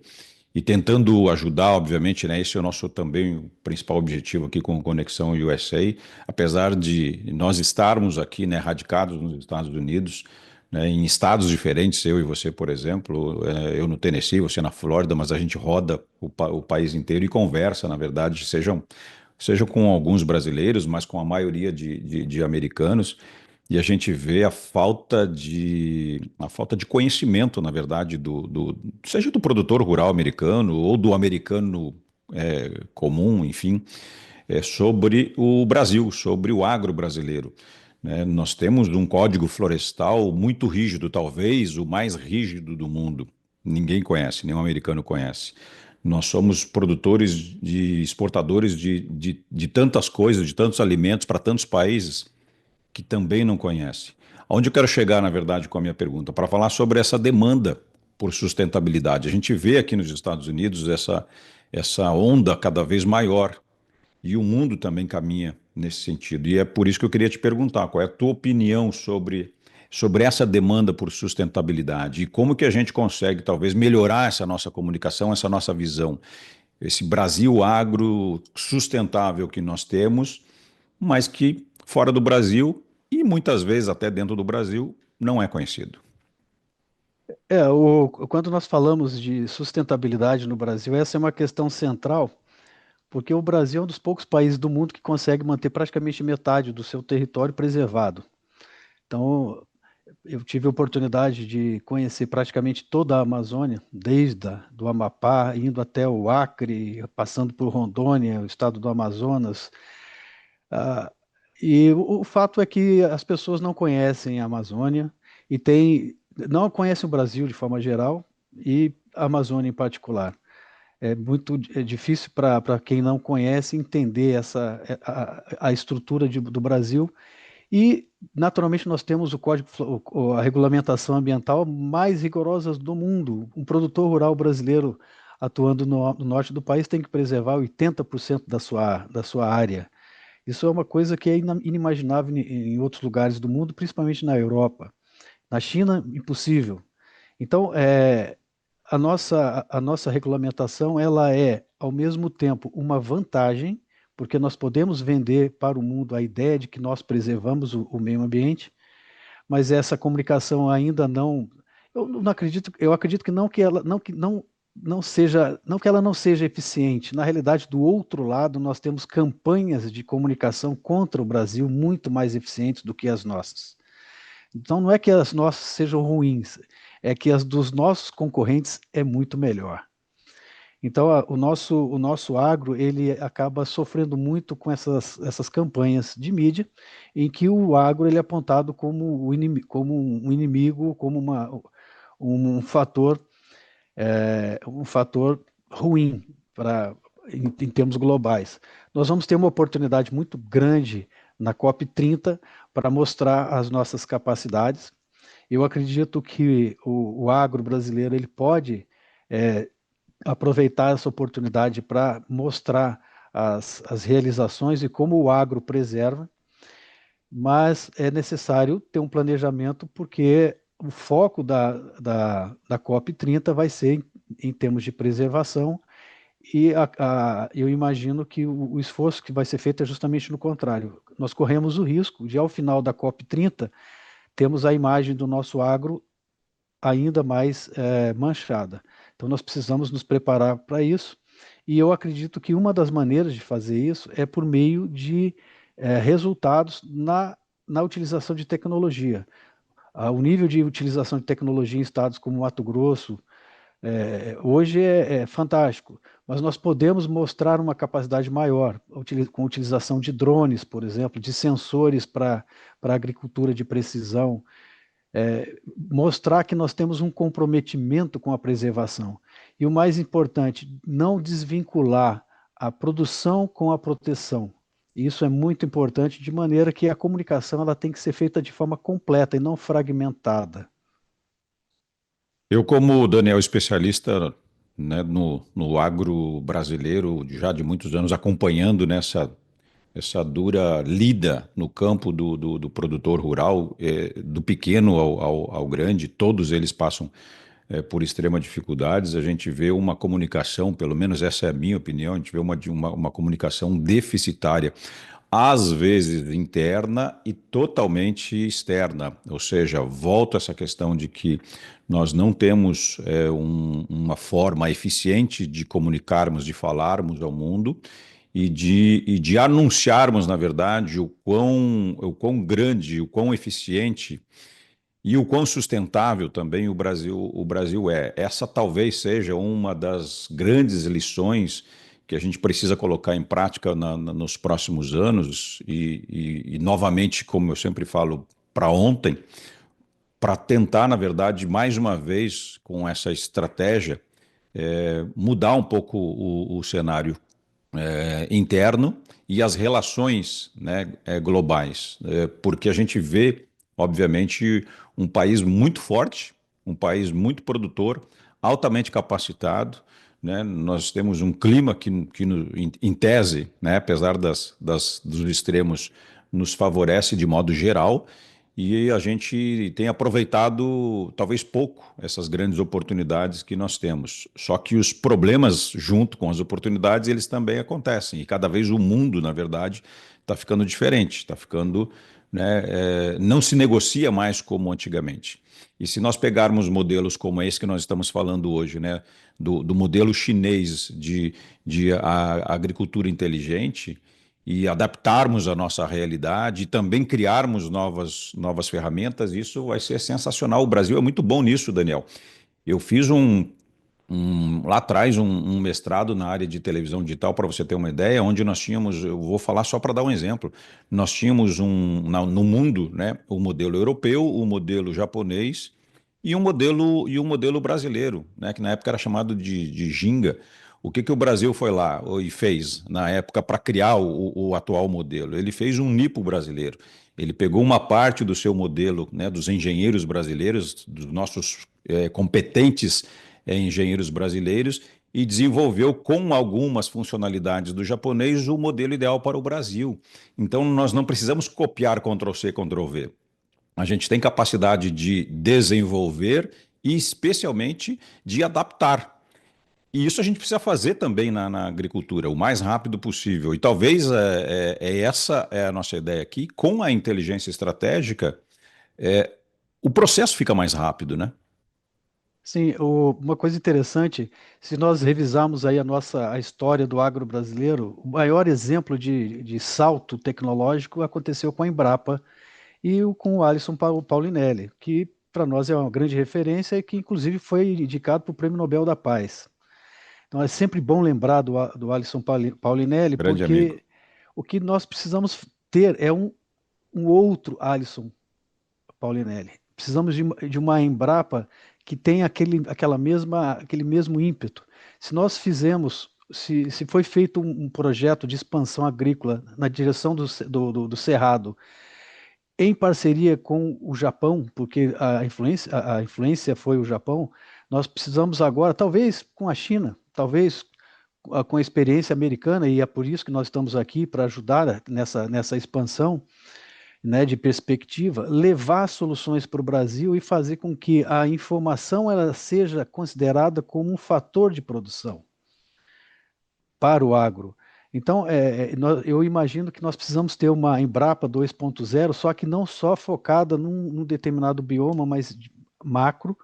Speaker 1: e tentando ajudar, obviamente, né, esse é o nosso também o principal objetivo aqui com o Conexão USA, apesar de nós estarmos aqui, né, radicados nos Estados Unidos, né, em estados diferentes, eu e você, por exemplo, eu no Tennessee, você na Flórida, mas a gente roda o país inteiro e conversa, na verdade, seja com alguns brasileiros, mas com a maioria de americanos, e a gente vê a falta de conhecimento, na verdade, seja do produtor rural americano ou do americano comum, enfim, sobre o Brasil, sobre o agro brasileiro, né? Nós temos um código florestal muito rígido, talvez o mais rígido do mundo. Ninguém conhece, nenhum americano conhece. Nós somos produtores exportadores de tantas coisas, de tantos alimentos para tantos países que também não conhece. Onde eu quero chegar, na verdade, com a minha pergunta? Para falar sobre essa demanda por sustentabilidade. A gente vê aqui nos Estados Unidos essa onda cada vez maior e o mundo também caminha nesse sentido. E é por isso que eu queria te perguntar, qual é a tua opinião sobre essa demanda por sustentabilidade e como que a gente consegue talvez melhorar essa nossa comunicação, essa nossa visão, esse Brasil agro sustentável que nós temos, mas que fora do Brasil e muitas vezes até dentro do Brasil não é conhecido.
Speaker 2: Quando nós falamos de sustentabilidade no Brasil, essa é uma questão central, porque o Brasil é um dos poucos países do mundo que consegue manter praticamente metade do seu território preservado. Então, eu tive a oportunidade de conhecer praticamente toda a Amazônia, desde do Amapá, indo até o Acre, passando por Rondônia, o estado do Amazonas. Ah, e o fato é que as pessoas não conhecem a Amazônia e não conhecem o Brasil de forma geral e a Amazônia em particular. É difícil para quem não conhece entender a estrutura do Brasil. E, naturalmente, nós temos a regulamentação ambiental mais rigorosa do mundo. Um produtor rural brasileiro atuando no norte do país tem que preservar 80% da sua área. Isso é uma coisa que é inimaginável em outros lugares do mundo, principalmente na Europa. Na China, impossível. Então, a nossa regulamentação ela é, ao mesmo tempo, uma vantagem, porque nós podemos vender para o mundo a ideia de que nós preservamos o meio ambiente, mas essa comunicação ainda não. Eu não acredito, eu acredito que não que ela não seja, não que ela não seja eficiente. Na realidade, do outro lado, nós temos campanhas de comunicação contra o Brasil muito mais eficientes do que as nossas. Então, não é que as nossas sejam ruins, é que as dos nossos concorrentes é muito melhor. Então, o nosso agro, ele acaba sofrendo muito com essas campanhas de mídia, em que o agro ele é apontado como, como um inimigo, como um fator, um fator ruim em termos globais. Nós vamos ter uma oportunidade muito grande na COP30 para mostrar as nossas capacidades. Eu acredito que o agro brasileiro ele pode aproveitar essa oportunidade para mostrar as realizações e como o agro preserva, mas é necessário ter um planejamento, porque o foco da COP30 vai ser em termos de preservação, e eu imagino que o esforço que vai ser feito é justamente no contrário. Nós corremos o risco de, ao final da COP30, termos a imagem do nosso agro ainda mais manchada. Então, nós precisamos nos preparar para isso, e eu acredito que uma das maneiras de fazer isso é por meio de resultados na utilização de tecnologia. O nível de utilização de tecnologia em estados como Mato Grosso, hoje é fantástico, mas nós podemos mostrar uma capacidade maior com a utilização de drones, por exemplo, de sensores para agricultura de precisão, mostrar que nós temos um comprometimento com a preservação. E o mais importante, não desvincular a produção com a proteção. Isso é muito importante, de maneira que a comunicação ela tem que ser feita de forma completa e não fragmentada.
Speaker 1: Eu, como Daniel, especialista, né, no agro brasileiro, já de muitos anos, acompanhando nessa essa dura lida no campo do produtor rural, do pequeno ao grande, todos eles passam por extrema dificuldades. A gente vê uma comunicação, pelo menos essa é a minha opinião, a gente vê uma comunicação deficitária, às vezes interna e totalmente externa. Ou seja, volta essa questão de que nós não temos uma forma eficiente de comunicarmos, de falarmos ao mundo e de anunciarmos, na verdade, o quão grande, o quão eficiente e o quão sustentável também o Brasil é. Essa talvez seja uma das grandes lições que a gente precisa colocar em prática nos próximos anos e, novamente, como eu sempre falo, para ontem, para tentar, na verdade, mais uma vez, com essa estratégia, mudar um pouco o cenário interno e as relações, né, globais, porque a gente vê, obviamente, um país muito forte, um país muito produtor, altamente capacitado, né? Nós temos um clima que em tese, né, apesar dos extremos, nos favorece de modo geral. E a gente tem aproveitado, talvez pouco, essas grandes oportunidades que nós temos. Só que os problemas, junto com as oportunidades, eles também acontecem. E cada vez o mundo, na verdade, está ficando diferente, está ficando, né, não se negocia mais como antigamente. E se nós pegarmos modelos como esse que nós estamos falando hoje, né, do modelo chinês de agricultura inteligente, e adaptarmos a nossa realidade e também criarmos novas ferramentas, isso vai ser sensacional. O Brasil é muito bom nisso, Daniel. Eu fiz lá atrás um mestrado na área de televisão digital, para você ter uma ideia, onde nós tínhamos, eu vou falar só para dar um exemplo, nós tínhamos no mundo, né, o modelo europeu, o modelo japonês e um modelo brasileiro, né, que na época era chamado de Ginga. O que o Brasil foi lá e fez na época para criar o atual modelo? Ele fez um nipo brasileiro. Ele pegou uma parte do seu modelo, né, dos engenheiros brasileiros, dos nossos competentes engenheiros brasileiros, e desenvolveu com algumas funcionalidades do japonês o modelo ideal para o Brasil. Então, nós não precisamos copiar Ctrl+C, Ctrl+V. A gente tem capacidade de desenvolver e, especialmente, de adaptar. E isso a gente precisa fazer também na agricultura, o mais rápido possível. E talvez essa é a nossa ideia aqui. Com a inteligência estratégica, o processo fica mais rápido, né?
Speaker 2: Sim, uma coisa interessante, se nós revisarmos aí a história do agro brasileiro, o maior exemplo de salto tecnológico aconteceu com a Embrapa e com o Alisson Paulinelli, que para nós é uma grande referência e que inclusive foi indicado para o Prêmio Nobel da Paz. Então é sempre bom lembrar do Alisson Paulinelli,
Speaker 1: Grande amigo.
Speaker 2: porque o que nós precisamos ter é um outro Alisson Paulinelli. Precisamos de uma Embrapa que tenha aquele mesmo ímpeto. Se nós fizemos, se foi feito um projeto de expansão agrícola na direção do Cerrado, em parceria com o Japão, porque a influência foi o Japão, nós precisamos agora, talvez com a China, talvez com a experiência americana, e é por isso que nós estamos aqui para ajudar nessa expansão, né, de perspectiva, levar soluções para o Brasil e fazer com que a informação ela seja considerada como um fator de produção para o agro. Então, eu imagino que nós precisamos ter uma Embrapa 2.0, só que não só focada num determinado bioma, mas macro,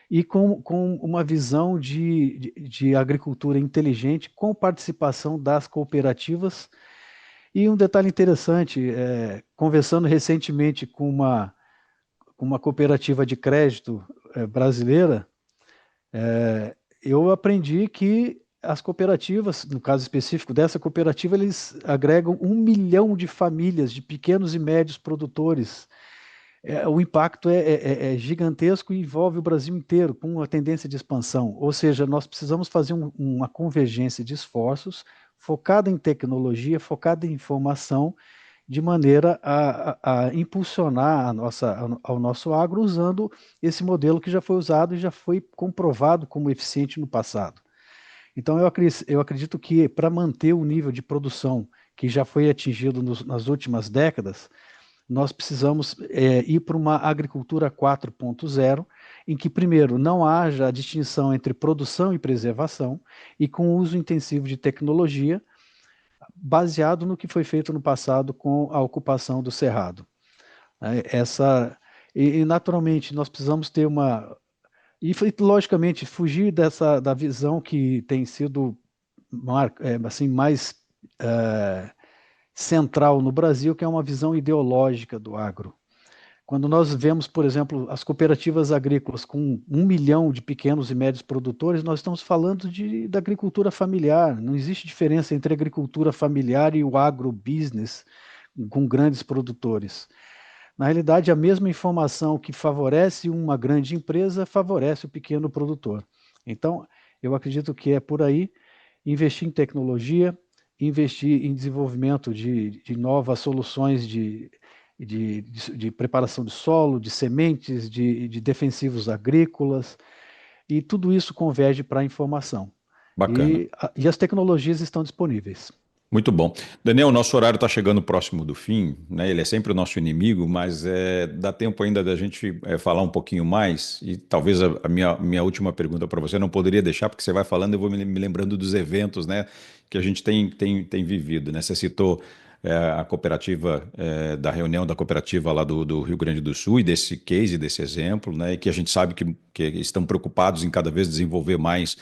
Speaker 2: e com uma visão de agricultura inteligente, com participação das cooperativas. E um detalhe interessante, conversando recentemente com uma cooperativa de crédito brasileira, eu aprendi que as cooperativas, no caso específico dessa cooperativa, eles agregam 1 milhão de famílias, de pequenos e médios produtores. O impacto é gigantesco e envolve o Brasil inteiro, com uma tendência de expansão. Ou seja, nós precisamos fazer uma convergência de esforços focada em tecnologia, focada em informação, de maneira a impulsionar ao nosso agro usando esse modelo que já foi usado e já foi comprovado como eficiente no passado. Então, eu acredito que para manter o nível de produção que já foi atingido nas últimas décadas, nós precisamos ir para uma agricultura 4.0, em que, primeiro, não haja a distinção entre produção e preservação, e com o uso intensivo de tecnologia, baseado no que foi feito no passado com a ocupação do Cerrado. Naturalmente, nós precisamos ter e, logicamente, fugir da visão que tem sido assim, mais central no Brasil, que é uma visão ideológica do agro. Quando nós vemos, por exemplo, as cooperativas agrícolas com 1 milhão de pequenos e médios produtores, nós estamos falando da agricultura familiar. Não existe diferença entre a agricultura familiar e o agrobusiness com grandes produtores. Na realidade, a mesma informação que favorece uma grande empresa favorece o pequeno produtor. Então, eu acredito que é por aí, investir em tecnologia, investir em desenvolvimento de novas soluções de preparação de solo, de sementes, de defensivos agrícolas, e tudo isso converge para a informação.
Speaker 1: Bacana.
Speaker 2: E as tecnologias estão disponíveis.
Speaker 1: Muito bom. Daniel, nosso horário está chegando próximo do fim, né? Ele é sempre o nosso inimigo, mas dá tempo ainda da gente falar um pouquinho mais. E talvez a minha última pergunta para você não poderia deixar, porque você vai falando, eu vou me lembrando dos eventos, né, que a gente tem vivido, né? Você citou a cooperativa, da reunião da cooperativa lá do Rio Grande do Sul e desse case, desse exemplo, né? E que a gente sabe que estão preocupados em cada vez desenvolver mais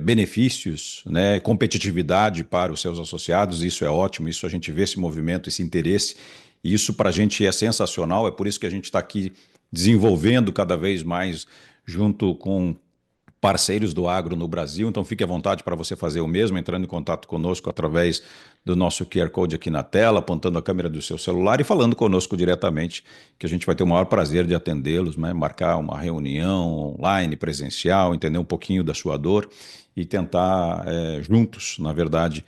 Speaker 1: benefícios, né, competitividade para os seus associados, isso é ótimo, isso a gente vê esse movimento, esse interesse, e isso para a gente é sensacional, é por isso que a gente está aqui desenvolvendo cada vez mais junto com parceiros do agro no Brasil, então fique à vontade para você fazer o mesmo, entrando em contato conosco através do nosso QR Code aqui na tela, apontando a câmera do seu celular e falando conosco diretamente, que a gente vai ter o maior prazer de atendê-los, né? Marcar uma reunião online, presencial, entender um pouquinho da sua dor e tentar juntos, na verdade,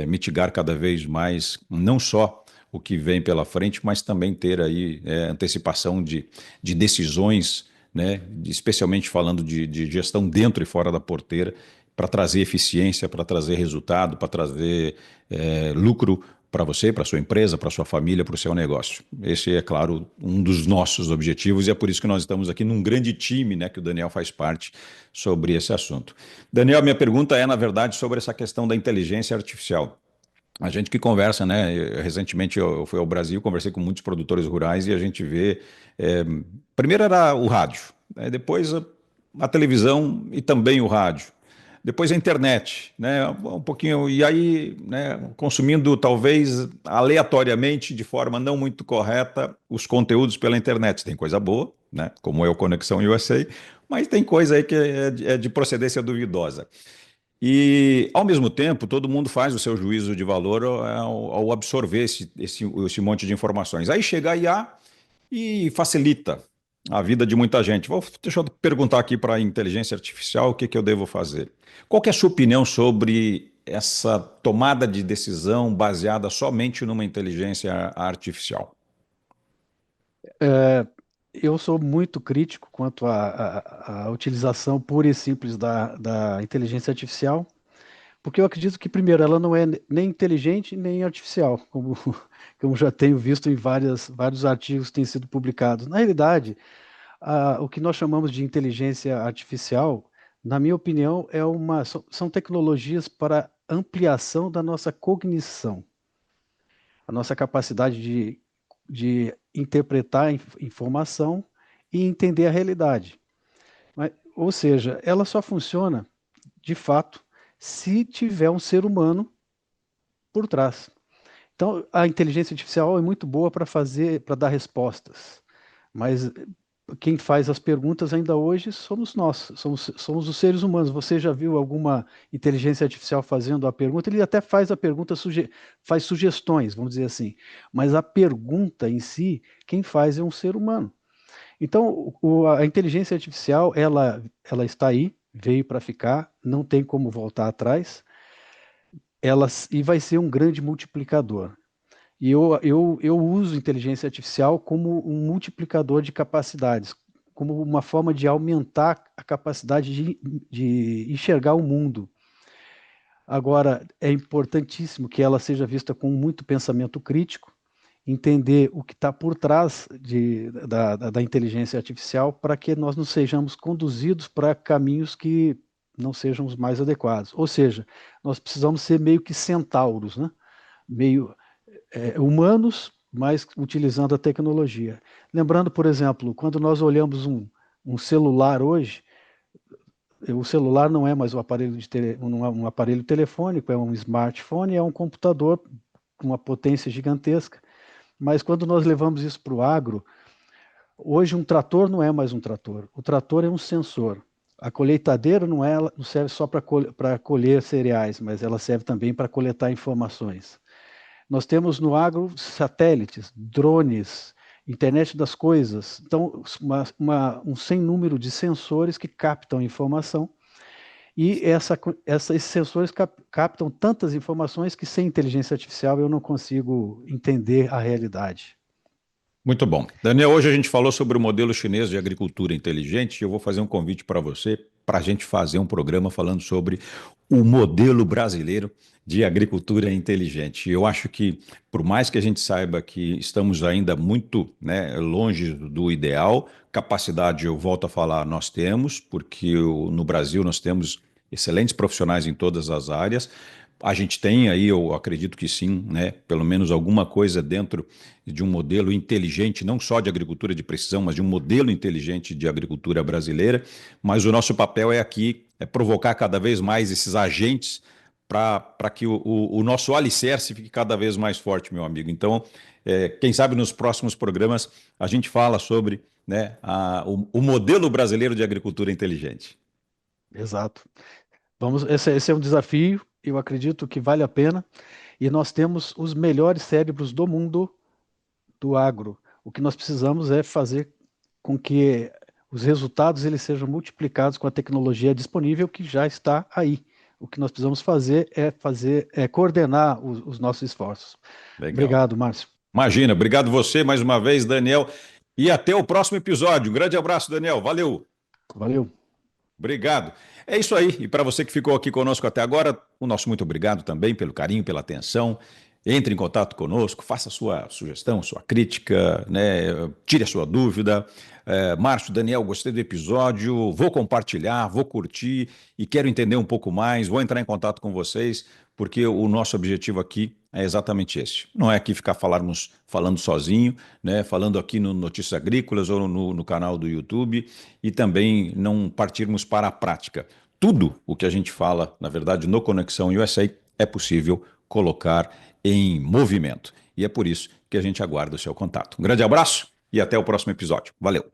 Speaker 1: mitigar cada vez mais, não só o que vem pela frente, mas também ter aí antecipação de decisões, né, especialmente falando de gestão dentro e fora da porteira, para trazer eficiência, para trazer resultado, para trazer lucro para você, para sua empresa, para sua família, para o seu negócio. Esse é, claro, um dos nossos objetivos e é por isso que nós estamos aqui num grande time, né, que o Daniel faz parte sobre esse assunto. Daniel, minha pergunta é, na verdade, sobre essa questão da inteligência artificial. A gente que conversa, né? Recentemente eu fui ao Brasil, conversei com muitos produtores rurais e a gente vê. Primeiro era o rádio, né? Depois a televisão e também o rádio. Depois a internet, né? Um pouquinho. E aí, né? Consumindo talvez aleatoriamente, de forma não muito correta, os conteúdos pela internet. Tem coisa boa, né? Como é o Conexão USA, mas tem coisa aí que é de procedência duvidosa. E, ao mesmo tempo, todo mundo faz o seu juízo de valor ao absorver esse monte de informações. Aí chega a IA e facilita a vida de muita gente. Deixa eu perguntar aqui para a inteligência artificial o que eu devo fazer. Qual que é a sua opinião sobre essa tomada de decisão baseada somente numa inteligência artificial?
Speaker 2: É, eu sou muito crítico quanto à utilização pura e simples da inteligência artificial, porque eu acredito que, primeiro, ela não é nem inteligente nem artificial, como, como já tenho visto em vários artigos que têm sido publicados. Na realidade, o que nós chamamos de inteligência artificial, na minha opinião, são tecnologias para ampliação da nossa cognição, a nossa capacidade de interpretar a informação e entender a realidade. Ou seja, ela só funciona, de fato, se tiver um ser humano por trás. Então, a inteligência artificial é muito boa para dar respostas, mas quem faz as perguntas ainda hoje somos nós, somos os seres humanos. Você já viu alguma inteligência artificial fazendo a pergunta? Ele até faz a pergunta, faz sugestões, vamos dizer assim, mas a pergunta em si, quem faz é um ser humano. Então, a inteligência artificial, ela está aí, veio para ficar, não tem como voltar atrás, e vai ser um grande multiplicador. E eu uso inteligência artificial como um multiplicador de capacidades, como uma forma de aumentar a capacidade de enxergar o mundo. Agora, é importantíssimo que ela seja vista com muito pensamento crítico, entender o que está por trás da inteligência artificial para que nós não sejamos conduzidos para caminhos que não sejam os mais adequados. Ou seja, nós precisamos ser meio que centauros, né? Meio humanos, mas utilizando a tecnologia. Lembrando, por exemplo, quando nós olhamos um celular hoje, o celular não é mais um aparelho telefônico, é um smartphone, é um computador com uma potência gigantesca. Mas quando nós levamos isso para o agro, hoje um trator não é mais um trator. O trator é um sensor. A colheitadeira não serve só para colher cereais, mas ela serve também para coletar informações. Nós temos no agro satélites, drones, internet das coisas. Então, um sem número de sensores que captam informação. E esses sensores captam tantas informações que sem inteligência artificial eu não consigo entender a realidade.
Speaker 1: Muito bom. Daniel, hoje a gente falou sobre o modelo chinês de agricultura inteligente e eu vou fazer um convite para você para a gente fazer um programa falando sobre o modelo brasileiro de agricultura inteligente. Eu acho que, por mais que a gente saiba que estamos ainda muito, né, longe do ideal, capacidade, eu volto a falar, nós temos, porque no Brasil nós temos excelentes profissionais em todas as áreas. A gente tem aí, eu acredito que sim, né, pelo menos alguma coisa dentro de um modelo inteligente, não só de agricultura de precisão, mas de um modelo inteligente de agricultura brasileira. Mas o nosso papel é aqui, é provocar cada vez mais esses agentes para que o nosso alicerce fique cada vez mais forte, meu amigo. Então, quem sabe nos próximos programas a gente fala sobre, né, o modelo brasileiro de agricultura inteligente.
Speaker 2: Exato. Esse é um desafio, eu acredito que vale a pena, e nós temos os melhores cérebros do mundo do agro. O que nós precisamos é fazer com que os resultados eles sejam multiplicados com a tecnologia disponível que já está aí. O que nós precisamos fazer é coordenar os nossos esforços.
Speaker 1: Legal.
Speaker 2: Obrigado, Márcio.
Speaker 1: Imagina, obrigado você mais uma vez, Daniel. E até o próximo episódio. Um grande abraço, Daniel. Valeu.
Speaker 2: Valeu.
Speaker 1: Obrigado. É isso aí. E para você que ficou aqui conosco até agora, o nosso muito obrigado também pelo carinho, pela atenção. Entre em contato conosco, faça sua sugestão, sua crítica, né? Tire a sua dúvida. Márcio, Daniel, gostei do episódio, vou compartilhar, vou curtir e quero entender um pouco mais, vou entrar em contato com vocês, porque o nosso objetivo aqui é exatamente esse. Não é aqui ficar falando sozinho, né? Falando aqui no Notícias Agrícolas ou no canal do YouTube e também não partirmos para a prática. Tudo o que a gente fala, na verdade, no Conexão USA é possível colocar em movimento. E é por isso que a gente aguarda o seu contato. Um grande abraço e até o próximo episódio. Valeu!